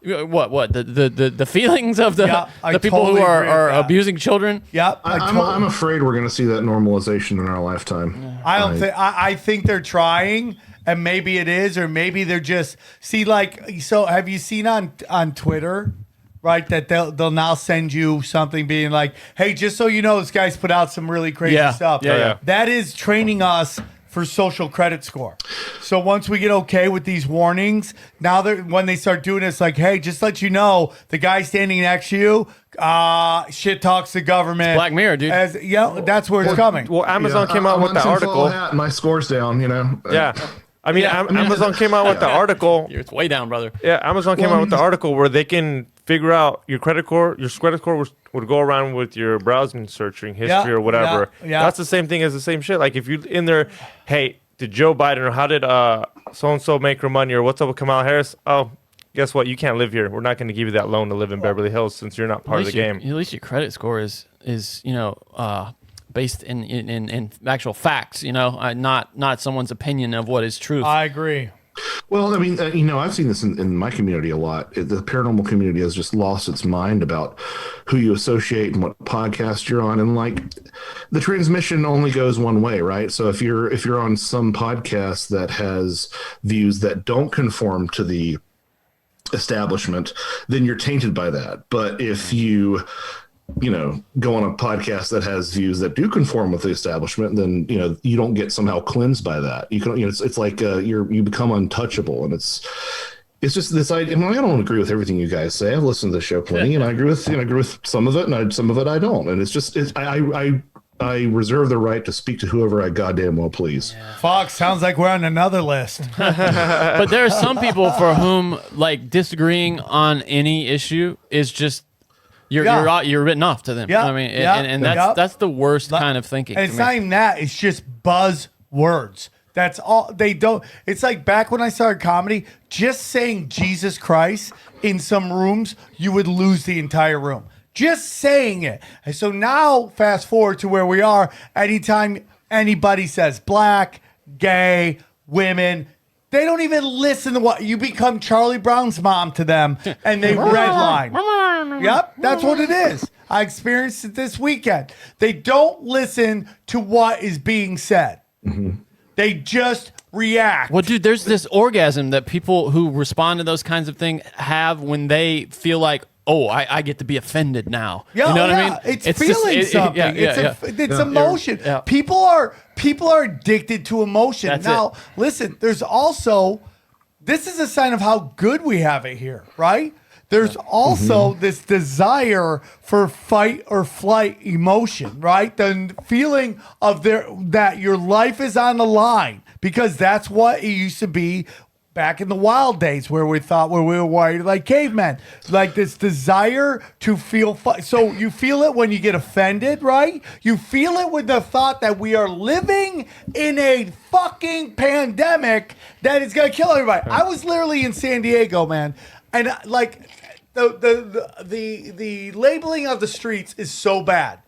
what the feelings of the people totally who agree are with that. abusing children. Yep. I'm afraid we're going to see that normalization in our lifetime. I think they're trying, and maybe it is, or maybe they're just so have you seen on Twitter, right, that they'll now send you something being like, hey, just so you know, this guy's put out some really crazy stuff. Yeah. That is training us for social credit score. So once we get okay with these warnings, now when they start doing it, it's like, hey, just let you know, the guy standing next to you shit talks the government. Black Mirror, dude. That's where it's coming. Well, Amazon came out I'm with on that tinfoil article. hat and my score's down. Yeah. I mean, Amazon came out with the article. It's way down, brother. Yeah, Amazon came out with the article where they can figure out your credit score. Your credit score would go around with your browsing, searching history or whatever. Yeah. That's the same thing as the same shit. Like if you in there, hey, did Joe Biden or how did so and so make her money or what's up with Kamala Harris? Oh, guess what? You can't live here. We're not going to give you that loan to live in Beverly Hills since you're not part of the game. At least your credit score is based in actual facts. Not someone's opinion of what is truth. I agree. Well, I mean, I've seen this in my community a lot. The paranormal community has just lost its mind about who you associate and what podcast you're on, and like the transmission only goes one way, right? So if you're on some podcast that has views that don't conform to the establishment, then you're tainted by that. But if you go on a podcast that has views that do conform with the establishment, then you don't get somehow cleansed by that. You can, it's like you become untouchable, and it's just this idea. I mean, I don't agree with everything you guys say. I've listened to the show plenty, and I agree with some of it, and some of it I don't. And it's just I reserve the right to speak to whoever I goddamn well please. Fox, sounds like we're on another list. But there are some people for whom like disagreeing on any issue is just. You're written off to them. Yeah, I mean, and that's the worst kind of thinking. And it's not even that. It's just buzzwords. That's all they don't. It's like back when I started comedy, just saying Jesus Christ in some rooms, you would lose the entire room. Just saying it. And so now, fast forward to where we are. Anytime anybody says black, gay, women, They don't even listen to what you become. Charlie Brown's mom to them, and they redline. Yep, that's what it is. I experienced it this weekend. They don't listen to what is being said. They just react. Well, dude, there's this orgasm that people who respond to those kinds of things have when they feel like, oh, I get to be offended now. Yeah, you know what I mean? It's feeling something. It's emotion. Yeah. People are addicted to emotion. That's now, listen, there's also, this is a sign of how good we have it here, right? There's also this desire for fight or flight emotion, right? The feeling of that your life is on the line, because that's what it used to be back in the wild days, where we were wired like cavemen, like this desire to feel so you feel it when you get offended, right? You feel it with the thought that we are living in a fucking pandemic that is gonna kill everybody. I was literally in San Diego, man, and like the labeling of the streets is so bad.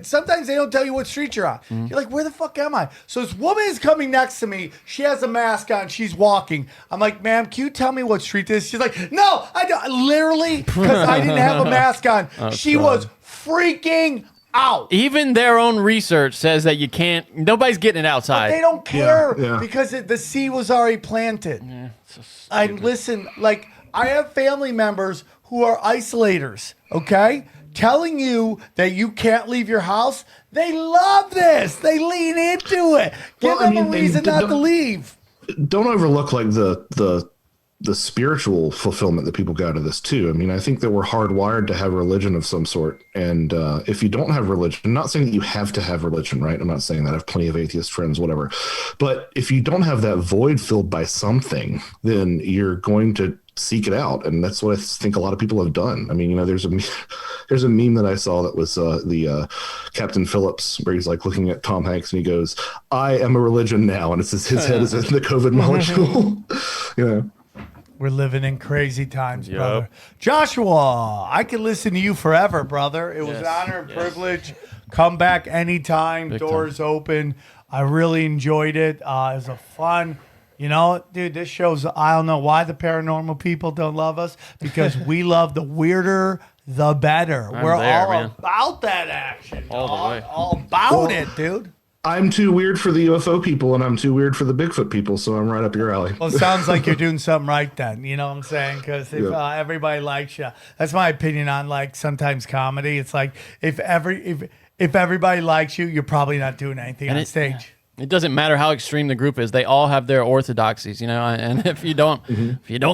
Sometimes they don't tell you what street you're on. You're like, where the fuck am I? So this woman is coming next to me. She has a mask on. She's walking. I'm like, ma'am, can you tell me what street this is? She's like, no, I don't. Literally, because I didn't have a mask on. She was freaking out. Even their own research says that you can't. Nobody's getting it outside. But they don't care because the seed was already planted. Yeah, and listen, like I have family members who are isolators. Okay. Telling you that you can't leave your house, they love this. They lean into it. Give them a reason not to leave. Don't overlook like the spiritual fulfillment that people got out of this too. I mean, I think that we're hardwired to have religion of some sort, and if you don't have religion, I'm not saying that you have to have religion, right? I'm not saying that. I have plenty of atheist friends, whatever. But if you don't have that void filled by something, then you're going to seek it out, and that's what I think a lot of people have done. I mean, you know, there's a meme that I saw that was the Captain Phillips, where he's like looking at Tom Hanks and he goes, "I am a religion now," and it's his head is in the COVID molecule. You know, we're living in crazy times, brother. Joshua, I could listen to you forever, brother. It was an honor and privilege. Come back anytime. Big Doors open. I really enjoyed it. It was a fun. You know, dude, this shows, I don't know why the paranormal people don't love us, because we love the weirder, the better. We're all about that action. All about it, dude. I'm too weird for the UFO people, and I'm too weird for the Bigfoot people, so I'm right up your alley. Well, it sounds like you're doing something right then. You know what I'm saying? Because if everybody likes you, that's my opinion on like sometimes comedy. It's like if everybody likes you, you're probably not doing anything on stage. It doesn't matter how extreme the group is; they all have their orthodoxies, you know. And if you don't,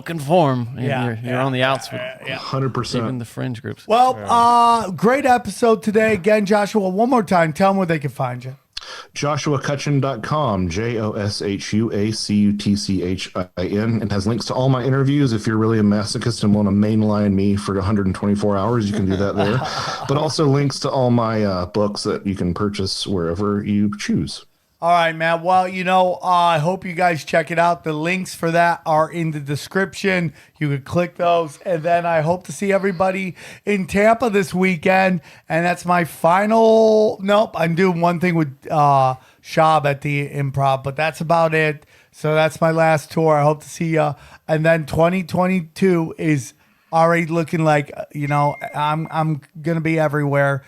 conform, you're on the outs. 100%. Even the fringe groups. Well, great episode today. Again, Joshua, one more time, tell them where they can find you. JoshuaCutchin.com, JoshuaCutchin. It has links to all my interviews. If you're really a masochist and want to mainline me for 124 hours, you can do that there. But also links to all my books that you can purchase wherever you choose. All right, man. Well, you know, I hope you guys check it out. The links for that are in the description. You can click those. And then I hope to see everybody in Tampa this weekend. And that's my final. Nope, I'm doing one thing with Shab at the Improv, but that's about it. So that's my last tour. I hope to see you. And then 2022 is already looking like, you know, I'm going to be everywhere.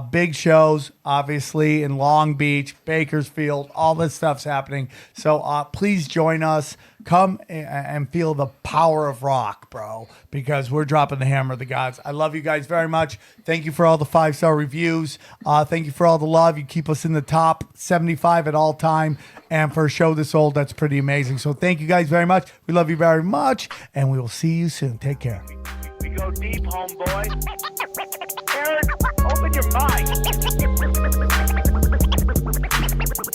Big shows, obviously, in Long Beach, Bakersfield, all this stuff's happening. So please join us. Come and feel the power of rock, bro, because we're dropping the hammer of the gods. I love you guys very much. Thank you for all the 5-star reviews. Thank you for all the love. You keep us in the top 75 at all time. And for a show this old, that's pretty amazing. So thank you guys very much. We love you very much, and we will see you soon. Take care. We go deep, homeboy. Aaron, open your mind.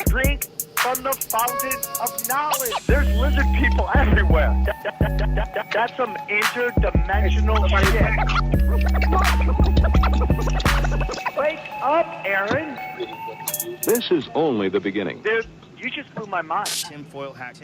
Drink from the fountain of knowledge. There's lizard people everywhere. That's some interdimensional shit. Wake up, Aaron. This is only the beginning. Dude, you just blew my mind. Tinfoil hat.